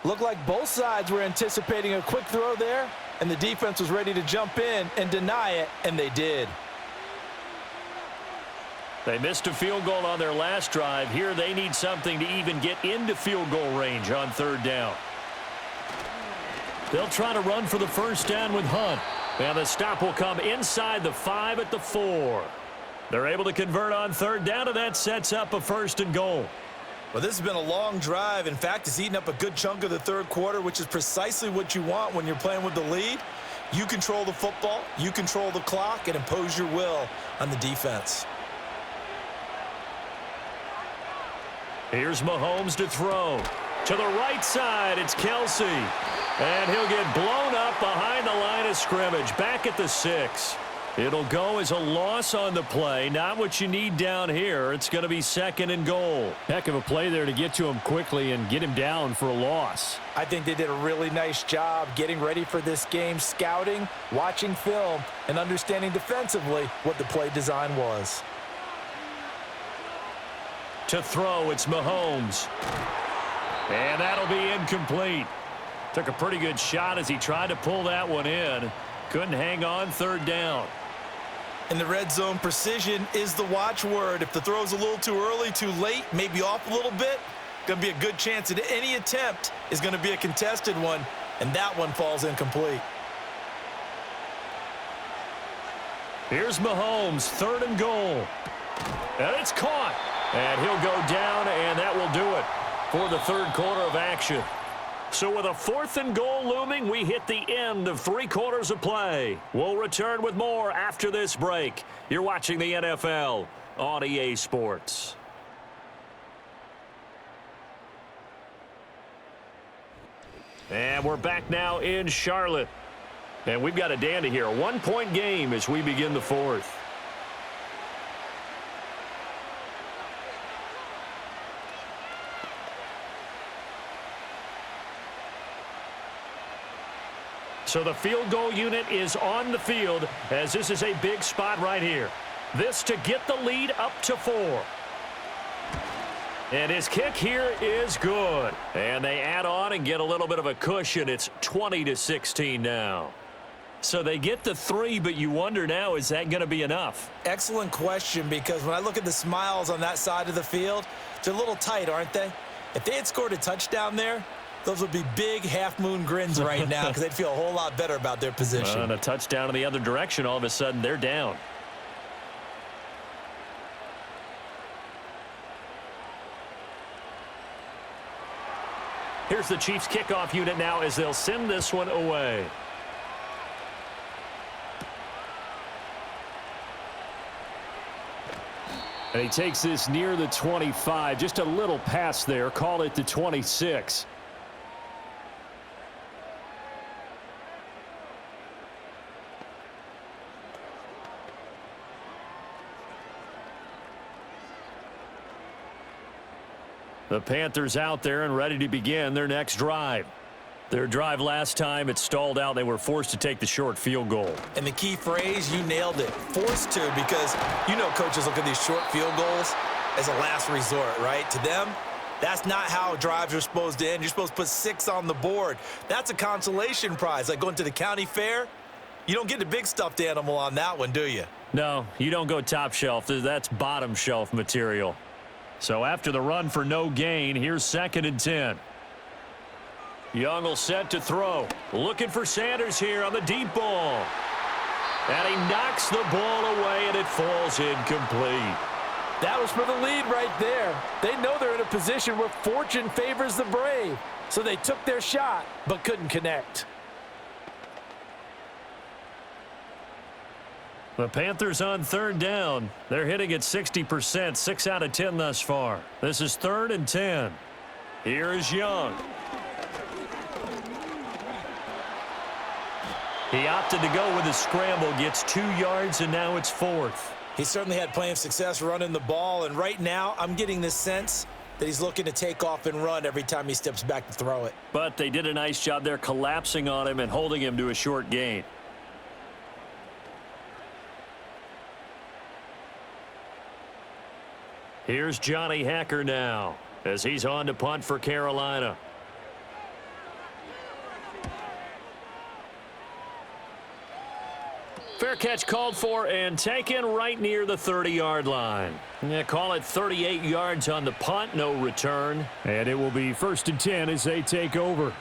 Looked like both sides were anticipating a quick throw there, and the defense was ready to jump in and deny it, and they did. They missed a field goal on their last drive. Here they need something to even get into field goal range on 3rd down. They'll try to run for the 1st down with Hunt. And the stop will come inside the 5 at the 4. They're able to convert on 3rd down, and that sets up a 1st and goal. Well, this has been a long drive. In fact, it's eaten up a good chunk of the 3rd quarter, which is precisely what you want when you're playing with the lead. You control the football, you control the clock, and impose your will on the defense. Here's Mahomes to throw. To the right side, it's Kelsey. And he'll get blown up behind the line of scrimmage, back at the 6. It'll go as a loss on the play. Not what you need down here. It's going to be 2nd and goal. Heck of a play there to get to him quickly and get him down for a loss. I think they did a really nice job getting ready for this game, scouting, watching film, and understanding defensively what the play design was. To throw, it's Mahomes. And that'll be incomplete. Took a pretty good shot as he tried to pull that one in. Couldn't hang on, 3rd down. In the red zone, precision is the watchword. If the throw's a little too early, too late, maybe off a little bit, going to be a good chance that any attempt is going to be a contested one, and that one falls incomplete. Here's Mahomes, 3rd and goal. And it's caught. And he'll go down, and that will do it for the 3rd quarter of action. So with a 4th and goal looming, we hit the end of 3 quarters of play. We'll return with more after this break. You're watching the NFL on EA Sports. And we're back now in Charlotte. And we've got a dandy here. A 1-point game as we begin the 4th. So the field goal unit is on the field as this is a big spot right here. This to get the lead up to 4. And his kick here is good. And they add on and get a little bit of a cushion. It's 20-16 now. So they get the 3, but you wonder now, is that going to be enough? Excellent question, because when I look at the smiles on that side of the field, they're a little tight, aren't they? If they had scored a touchdown there, those would be big half-moon grins right now because they'd feel a whole lot better about their position. And a touchdown in the other direction, all of a sudden they're down. Here's the Chiefs kickoff unit now as they'll send this one away. And he takes this near the 25. Just a little pass there. Call it the 26. The Panthers out there and ready to begin their next drive. Their drive last time, it stalled out. They were forced to take the short field goal. And the key phrase, you nailed it. Forced to, because you know coaches look at these short field goals as a last resort, right? To them, that's not how drives are supposed to end. You're supposed to put 6 on the board. That's a consolation prize. Like going to the county fair, you don't get the big stuffed animal on that one, do you? No, you don't go top shelf. That's bottom shelf material. So after the run for no gain, here's 2nd and 10. Young will set to throw. Looking for Sanders here on the deep ball. And he knocks the ball away, and it falls incomplete. That was for the lead right there. They know they're in a position where fortune favors the brave. So they took their shot, but couldn't connect. The Panthers on 3rd down. They're hitting at 60%, 6 out of 10 thus far. This is 3rd and 10. Here is Young. He opted to go with a scramble, gets 2 yards, and now it's 4th. He certainly had plenty of success running the ball, and right now I'm getting this sense that he's looking to take off and run every time he steps back to throw it. But they did a nice job there collapsing on him and holding him to a short gain. Here's Johnny Hacker now as he's on to punt for Carolina. Fair catch called for and taken right near the 30-yard line. Yeah, call it 38 yards on the punt, no return. And it will be 1st and 10 as they take over.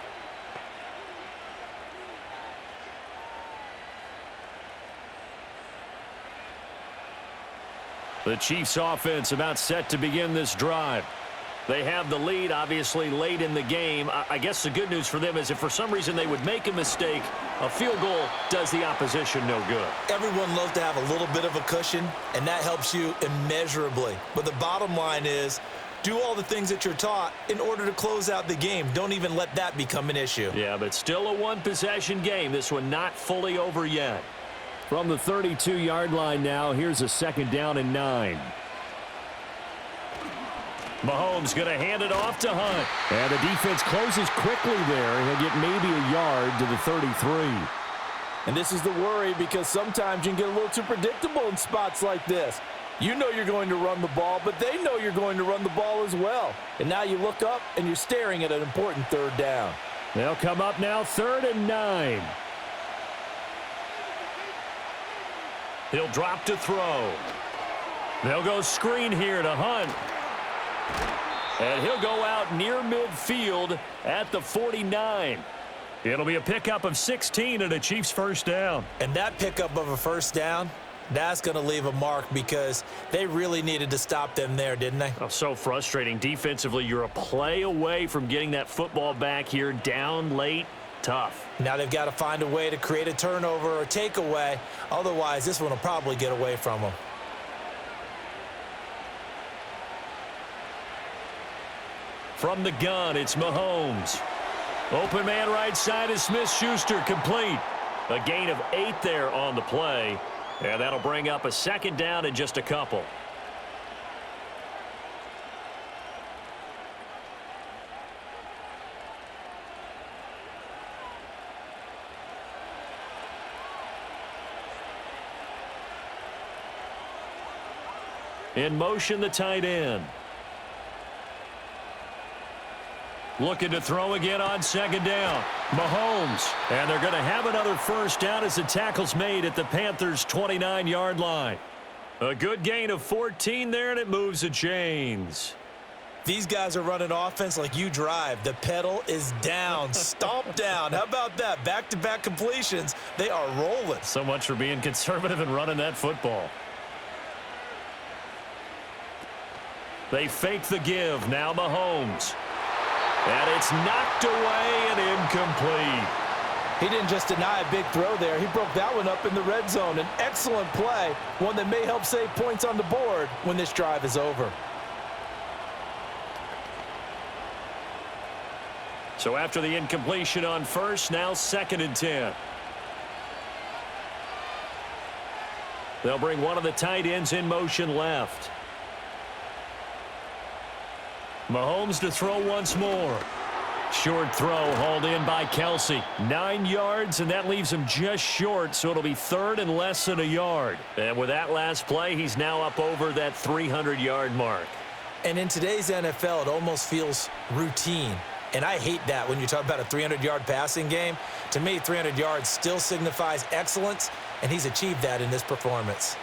The Chiefs offense about set to begin this drive. They have the lead, obviously, late in the game. I guess the good news for them is if for some reason they would make a mistake, a field goal does the opposition no good. Everyone loves to have a little bit of a cushion, and that helps you immeasurably. But the bottom line is Do all the things that you're taught in order to close out the game. Don't even let that become an issue. Yeah, but still a one-possession game. This one not fully over yet. From the 32-yard line now, here's a 2nd down and 9. Mahomes going to hand it off to Hunt. And the defense closes quickly there. He'll get maybe a yard to the 33. And this is the worry because sometimes you can get a little too predictable in spots like this. You know you're going to run the ball, but they know you're going to run the ball as well. And now you look up and you're staring at an important 3rd down. They'll come up now 3rd and 9. He'll drop to throw. They'll go screen here to Hunt. And he'll go out near midfield at the 49. It'll be a pickup of 16 and a Chiefs 1st down. And that pickup of a 1st down, that's going to leave a mark because they really needed to stop them there, didn't they? Oh, so frustrating. Defensively, you're a play away from getting that football back here down late. Tough. Now they've got to find a way to create a turnover or takeaway. Otherwise, this one will probably get away from them. From the gun, it's Mahomes. Open man right side is Smith-Schuster, complete. A gain of 8 there on the play. And that'll bring up a 2nd down and just a couple. In motion, the tight end. Looking to throw again on 2nd down. Mahomes. And they're going to have another 1st down as the tackle's made at the Panthers' 29-yard line. A good gain of 14 there, and it moves the chains. These guys are running offense like you drive. The pedal is down, stomp down. How about that? Back-to-back completions. They are rolling. So much for being conservative and running that football. They fake the give. Now Mahomes. And it's knocked away and incomplete. He didn't just deny a big throw there. He broke that one up in the red zone. An excellent play, one that may help save points on the board when this drive is over. So after the incompletion on 1st, now 2nd and 10. They'll bring one of the tight ends in motion left. Mahomes to throw once more. Short throw hauled in by Kelsey. 9 yards, and that leaves him just short, so it'll be 3rd and less than a yard. And with that last play, he's now up over that 300-yard mark. And in today's NFL, it almost feels routine. And I hate that when you talk about a 300-yard passing game. To me, 300 yards still signifies excellence, and he's achieved that in this performance.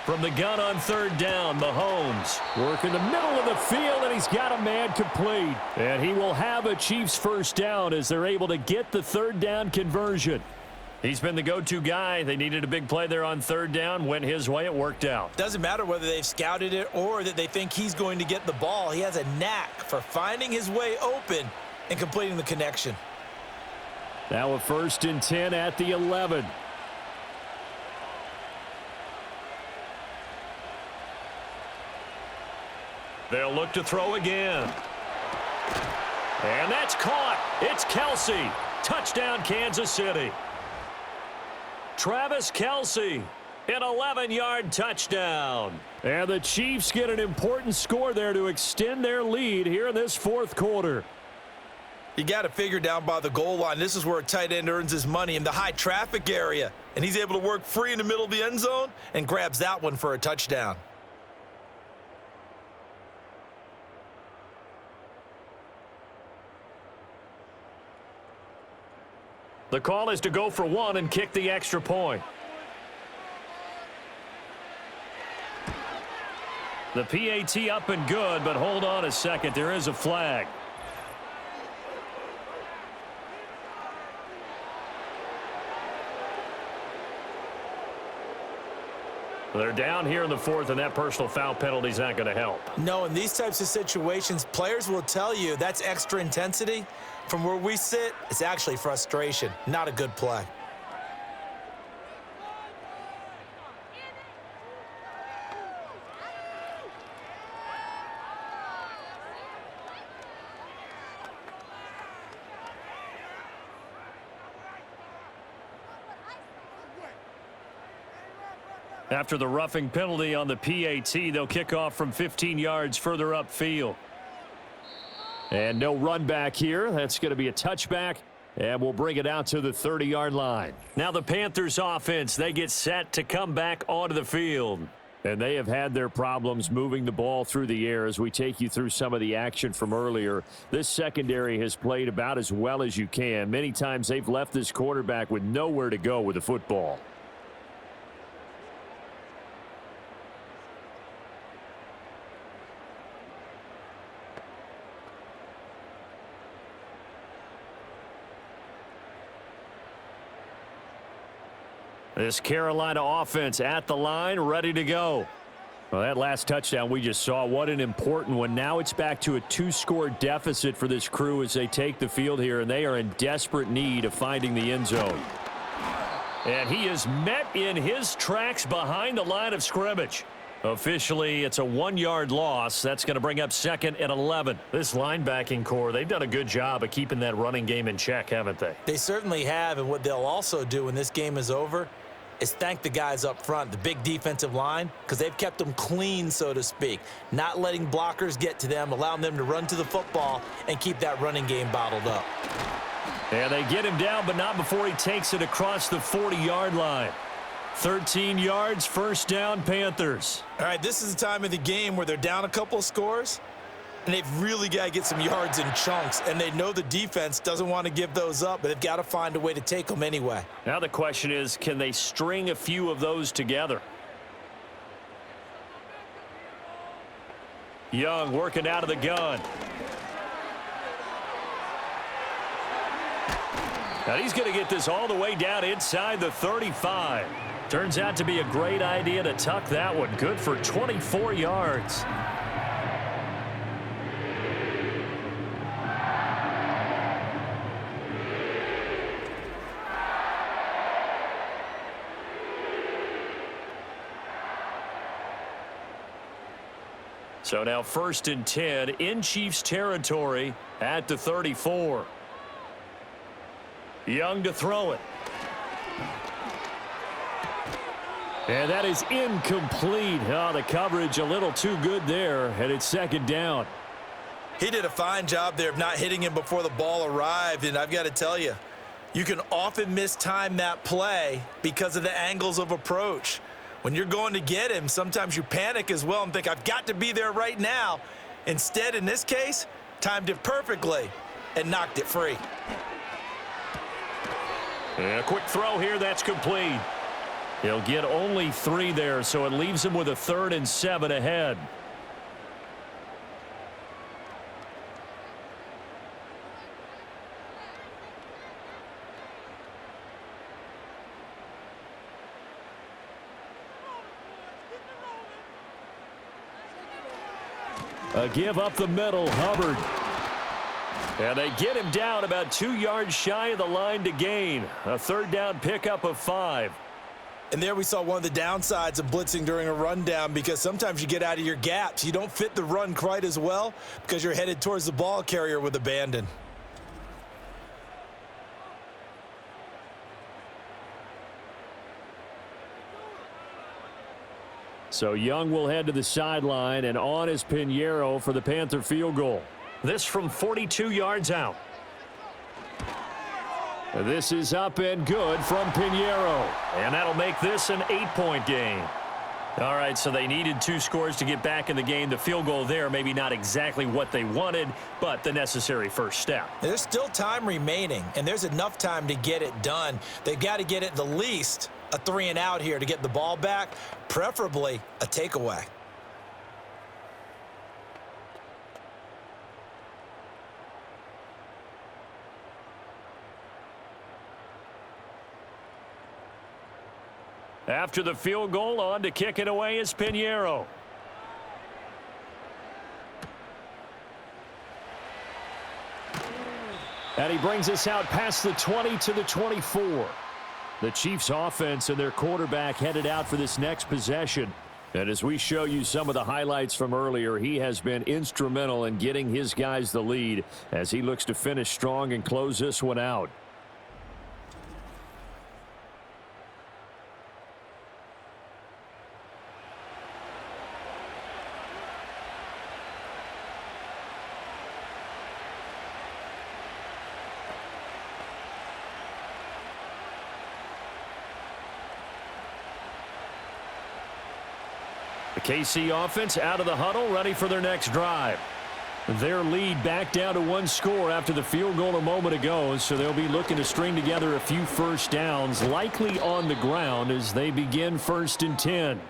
From the gun on 3rd down, Mahomes. Work in the middle of the field, and he's got a man complete. And he will have a Chiefs 1st down as they're able to get the 3rd down conversion. He's been the go-to guy. They needed a big play there on 3rd down. Went his way. It worked out. Doesn't matter whether they've scouted it or that they think he's going to get the ball. He has a knack for finding his way open and completing the connection. Now a 1st and 10 at the 11. They'll look to throw again. And that's caught. It's Kelsey. Touchdown, Kansas City. Travis Kelsey, an 11-yard touchdown. And the Chiefs get an important score there to extend their lead here in this 4th quarter. You got to figure down by the goal line. This is where a tight end earns his money, in the high traffic area. And he's able to work free in the middle of the end zone and grabs that one for a touchdown. The call is to go for 1 and kick the extra point. The PAT up and good, but hold on a second. There is a flag. They're down here in the 4th, and that personal foul penalty is not going to help. No, in these types of situations, players will tell you that's extra intensity. From where we sit, it's actually frustration, not a good play. After the roughing penalty on the PAT, they'll kick off from 15 yards further upfield. And no run back here. That's going to be a touchback. And we'll bring it out to the 30-yard line. Now the Panthers offense, they get set to come back onto the field. And they have had their problems moving the ball through the air as we take you through some of the action from earlier. This secondary has played about as well as you can. Many times they've left this quarterback with nowhere to go with the football. This Carolina offense at the line, ready to go. Well, that last touchdown we just saw, what an important one. Now it's back to a 2-score deficit for this crew as they take the field here, and they are in desperate need of finding the end zone. And he is met in his tracks behind the line of scrimmage. Officially, it's a 1-yard loss. That's going to bring up 2nd and 11. This linebacking core, they've done a good job of keeping that running game in check, haven't they? They certainly have, and what they'll also do when this game is over is thank the guys up front, the big defensive line, because they've kept them clean, so to speak, not letting blockers get to them, allowing them to run to the football and keep that running game bottled up. And they get him down, but not before he takes it across the 40-yard line. 13 yards, first down, Panthers. All right, this is the time of the game where they're down a couple of scores, and they've really got to get some yards in chunks, and they know the defense doesn't want to give those up, but they've got to find a way to take them anyway. Now the question is, can they string a few of those together? Young working out of the gun. Now he's going to get this all the way down inside the 35. Turns out to be a great idea to tuck that one. Good for 24 yards. So now 1st and 10 in Chiefs territory at the 34. Young to throw it. And that is incomplete. Oh, the coverage a little too good there, and it's 2nd down. He did a fine job there of not hitting him before the ball arrived, and I've got to tell you, you can often mistime that play because of the angles of approach. When you're going to get him, sometimes you panic as well and think, I've got to be there right now. Instead, in this case, timed it perfectly and knocked it free. And a quick throw here, that's complete. He'll get only 3 there, so it leaves him with a 3rd and 7 ahead. A give up the middle, Hubbard. And they get him down about 2 yards shy of the line to gain. A 3rd down pickup of 5. And there we saw one of the downsides of blitzing during a rundown, because sometimes you get out of your gaps. You don't fit the run quite as well because you're headed towards the ball carrier with abandon. So Young will head to the sideline, and on is Pinheiro for the Panther field goal. This from 42 yards out. This is up and good from Pinheiro. And that'll make this an 8-point game. All right, so they needed 2 scores to get back in the game. The field goal there, maybe not exactly what they wanted, but the necessary first step. There's still time remaining, and there's enough time to get it done. They've got to get it the least a 3 and out here to get the ball back, preferably a takeaway. After the field goal, on to kick it away is Pinheiro. And he brings us out past the 20 to the 24. The Chiefs offense and their quarterback headed out for this next possession. And as we show you some of the highlights from earlier, he has been instrumental in getting his guys the lead as he looks to finish strong and close this one out. KC offense out of the huddle, ready for their next drive. Their lead back down to one score after the field goal a moment ago, so they'll be looking to string together a few first downs, likely on the ground as they begin 1st and 10.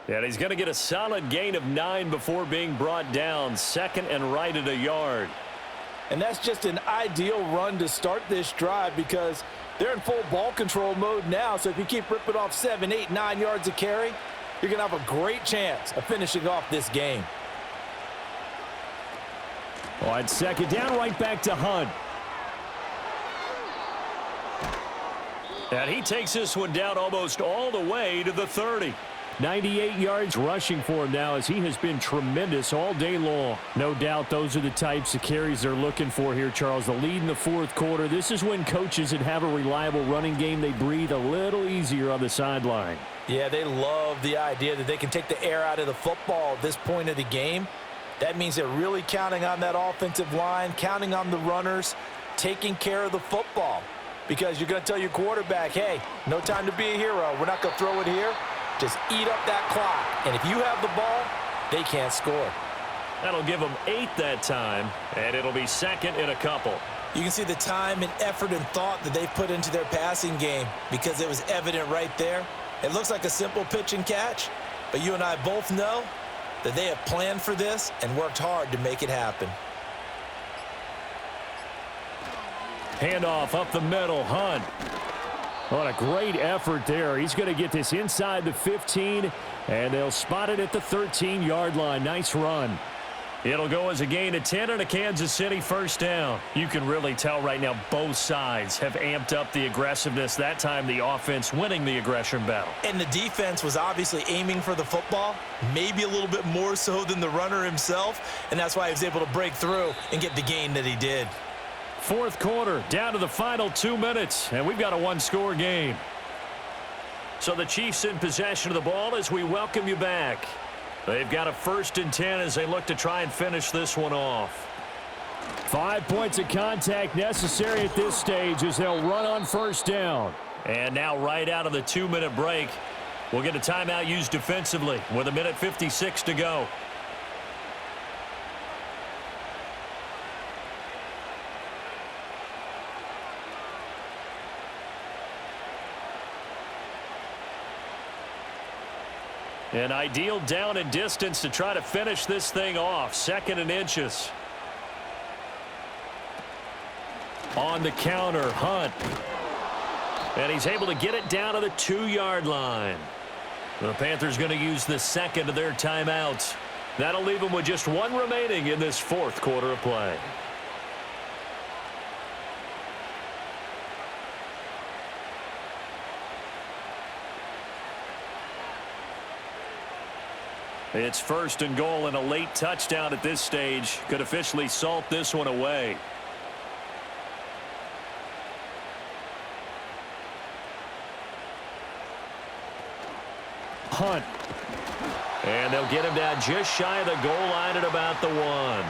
And he's going to get a solid gain of 9 before being brought down, 2nd and right at a yard. And that's just an ideal run to start this drive because they're in full ball control mode now, so if you keep ripping off 7, 8, 9 yards of carry, you're going to have a great chance of finishing off this game. On 2nd down, right back to Hunt. And he takes this one down almost all the way to the 30. 98 yards rushing for him now as he has been tremendous all day long. No doubt those are the types of carries they're looking for here, Charles. The lead in the 4th quarter. This is when coaches that have a reliable running game, they breathe a little easier on the sideline. Yeah, they love the idea that they can take the air out of the football at this point of the game. That means they're really counting on that offensive line, counting on the runners, taking care of the football. Because you're going to tell your quarterback, hey, no time to be a hero. We're not going to throw it here. Just eat up that clock. And if you have the ball, they can't score. That'll give them 8 that time, and it'll be 2nd and a couple. You can see the time and effort and thought that they've put into their passing game because it was evident right there. It looks like a simple pitch and catch, but you and I both know that they have planned for this and worked hard to make it happen. Handoff up the middle, Hunt. What a great effort there. He's going to get this inside the 15, and they'll spot it at the 13-yard line. Nice run. It'll go as a gain of 10 and a Kansas City 1st down. You can really tell right now both sides have amped up the aggressiveness. That time the offense winning the aggression battle. And the defense was obviously aiming for the football, maybe a little bit more so than the runner himself, and that's why he was able to break through and get the gain that he did. 4th quarter, down to the final 2 minutes, and we've got a one-score game. So the Chiefs in possession of the ball as we welcome you back. They've got a 1st and 10 as they look to try and finish this one off. 5 points of contact necessary at this stage as they'll run on 1st down. And now right out of the 2-minute break, we'll get a timeout used defensively with 1:56 to go. An ideal down and distance to try to finish this thing off. 2nd and inches. On the counter, Hunt. And he's able to get it down to the 2-yard line. The Panthers going to use the 2nd of their timeouts. That'll leave them with just 1 remaining in this 4th quarter of play. It's 1st and goal, and a late touchdown at this stage could officially salt this one away. Hunt. And they'll get him down just shy of the goal line at about the 1.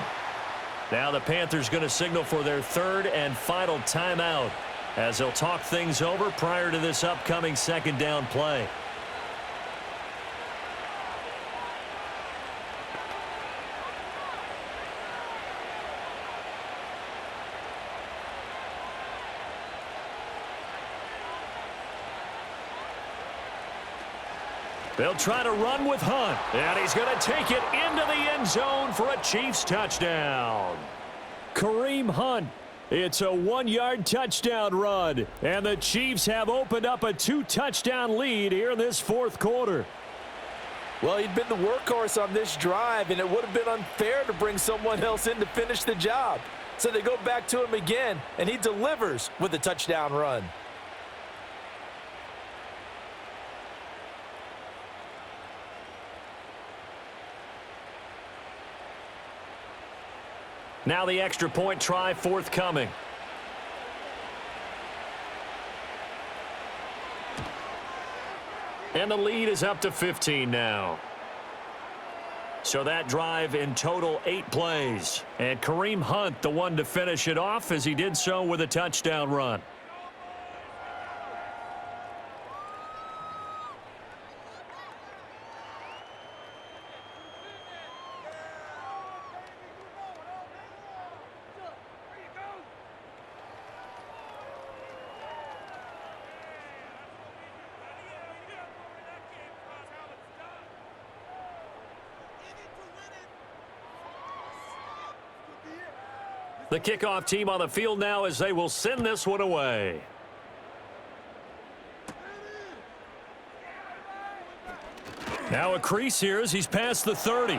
Now the Panthers going to signal for their 3rd and final timeout as they'll talk things over prior to this upcoming 2nd down play. They'll try to run with Hunt, and he's going to take it into the end zone for a Chiefs touchdown. Kareem Hunt. It's a 1-yard touchdown run, and the Chiefs have opened up a 2-touchdown lead here in this 4th quarter. Well, he'd been the workhorse on this drive, and it would have been unfair to bring someone else in to finish the job. So they go back to him again, and he delivers with a touchdown run. Now the extra point try forthcoming. And the lead is up to 15 now. So that drive in total 8 plays. And Kareem Hunt, the one to finish it off as he did so with a touchdown run. The kickoff team on the field now as they will send this one away. Now a crease here as he's past the 30.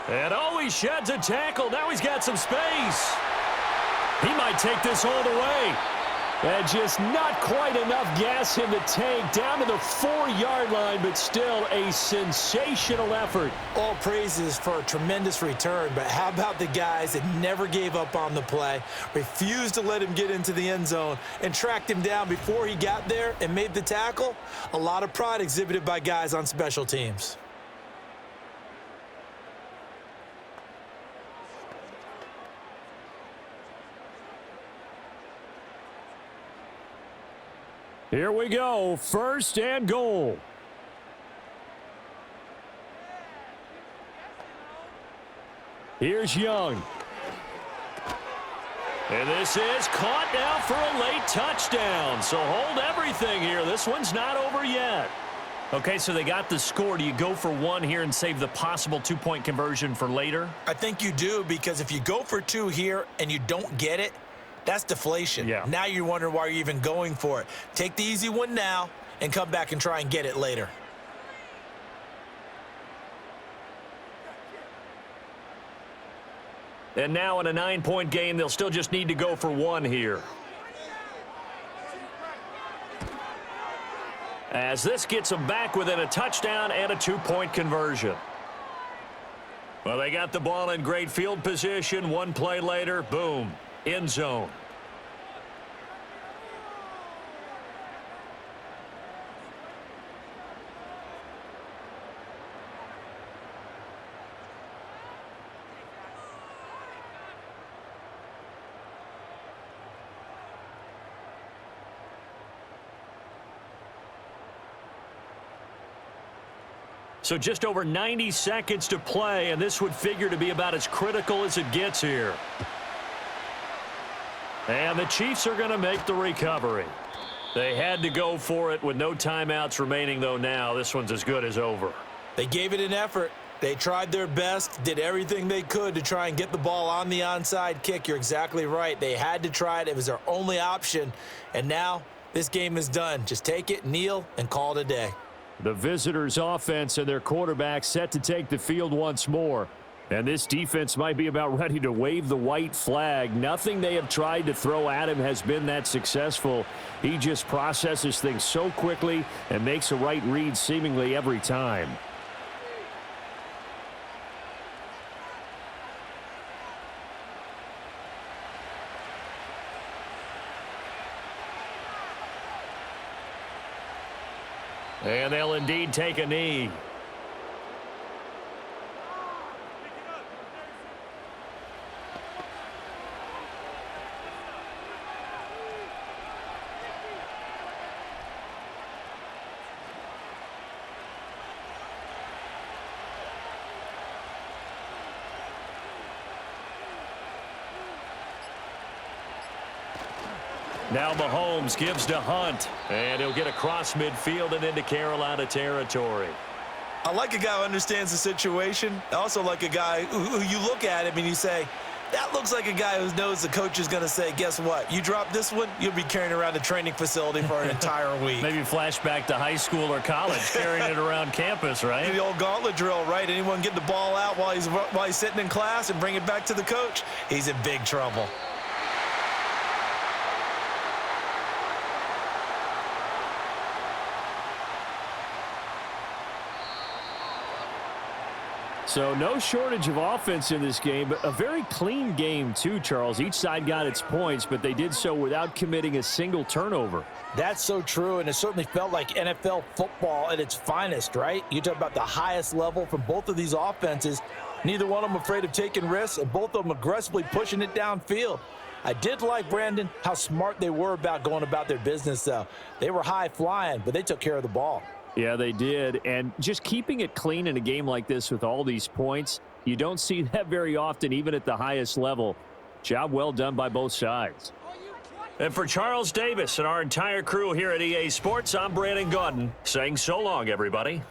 And he sheds a tackle. Now he's got some space. He might take this all the way. And just not quite enough gas in the tank, down to the 4-yard line, but still a sensational effort. All praises for a tremendous return, but how about the guys that never gave up on the play, refused to let him get into the end zone, and tracked him down before he got there and made the tackle? A lot of pride exhibited by guys on special teams. Here we go, 1st and goal. Here's Young. And this is caught now for a late touchdown. So hold everything here. This one's not over yet. Okay, so they got the score. Do you go for 1 here and save the possible 2-point conversion for later? I think you do, because if you go for 2 here and you don't get it, that's deflation. Yeah. Now you're wondering why you're even going for it. Take the easy one now and come back and try and get it later. And now in a 9-point game, they'll still just need to go for 1 here. As this gets them back within a touchdown and a 2-point conversion. Well, they got the ball in great field position. 1 play later, boom, end zone. So just over 90 seconds to play, and this would figure to be about as critical as it gets here. And the Chiefs are going to make the recovery. They had to go for it with no timeouts remaining, though now. This one's as good as over. They gave it an effort. They tried their best, did everything they could to try and get the ball on the onside kick. You're exactly right. They had to try it. It was their only option. And now this game is done. Just take it, kneel, and call it a day. The visitors' offense and their quarterback set to take the field once more. And this defense might be about ready to wave the white flag. Nothing they have tried to throw at him has been that successful. He just processes things so quickly and makes a right read seemingly every time. And they'll indeed take a knee. Now Mahomes gives to Hunt, and he'll get across midfield and into Carolina territory. I like a guy who understands the situation. I also like a guy who you look at him and you say, that looks like a guy who knows the coach is going to say, guess what? You drop this one, you'll be carrying around the training facility for an entire week. Maybe flashback to high school or college, carrying it around campus, right? The old gauntlet drill, right? Anyone get the ball out while he's sitting in class and bring it back to the coach? He's in big trouble. So no shortage of offense in this game, but a very clean game too, Charles. Each side got its points, but they did so without committing a single turnover. That's so true, and it certainly felt like NFL football at its finest, right? You talk about the highest level from both of these offenses. Neither one of them afraid of taking risks, and both of them aggressively pushing it downfield. I did like, Brandon, how smart they were about going about their business, though. They were high flying, but they took care of the ball. Yeah, they did. And just keeping it clean in a game like this with all these points, you don't see that very often, even at the highest level. Job well done by both sides. And for Charles Davis and our entire crew here at EA Sports, I'm Brandon Gaudin saying so long, everybody.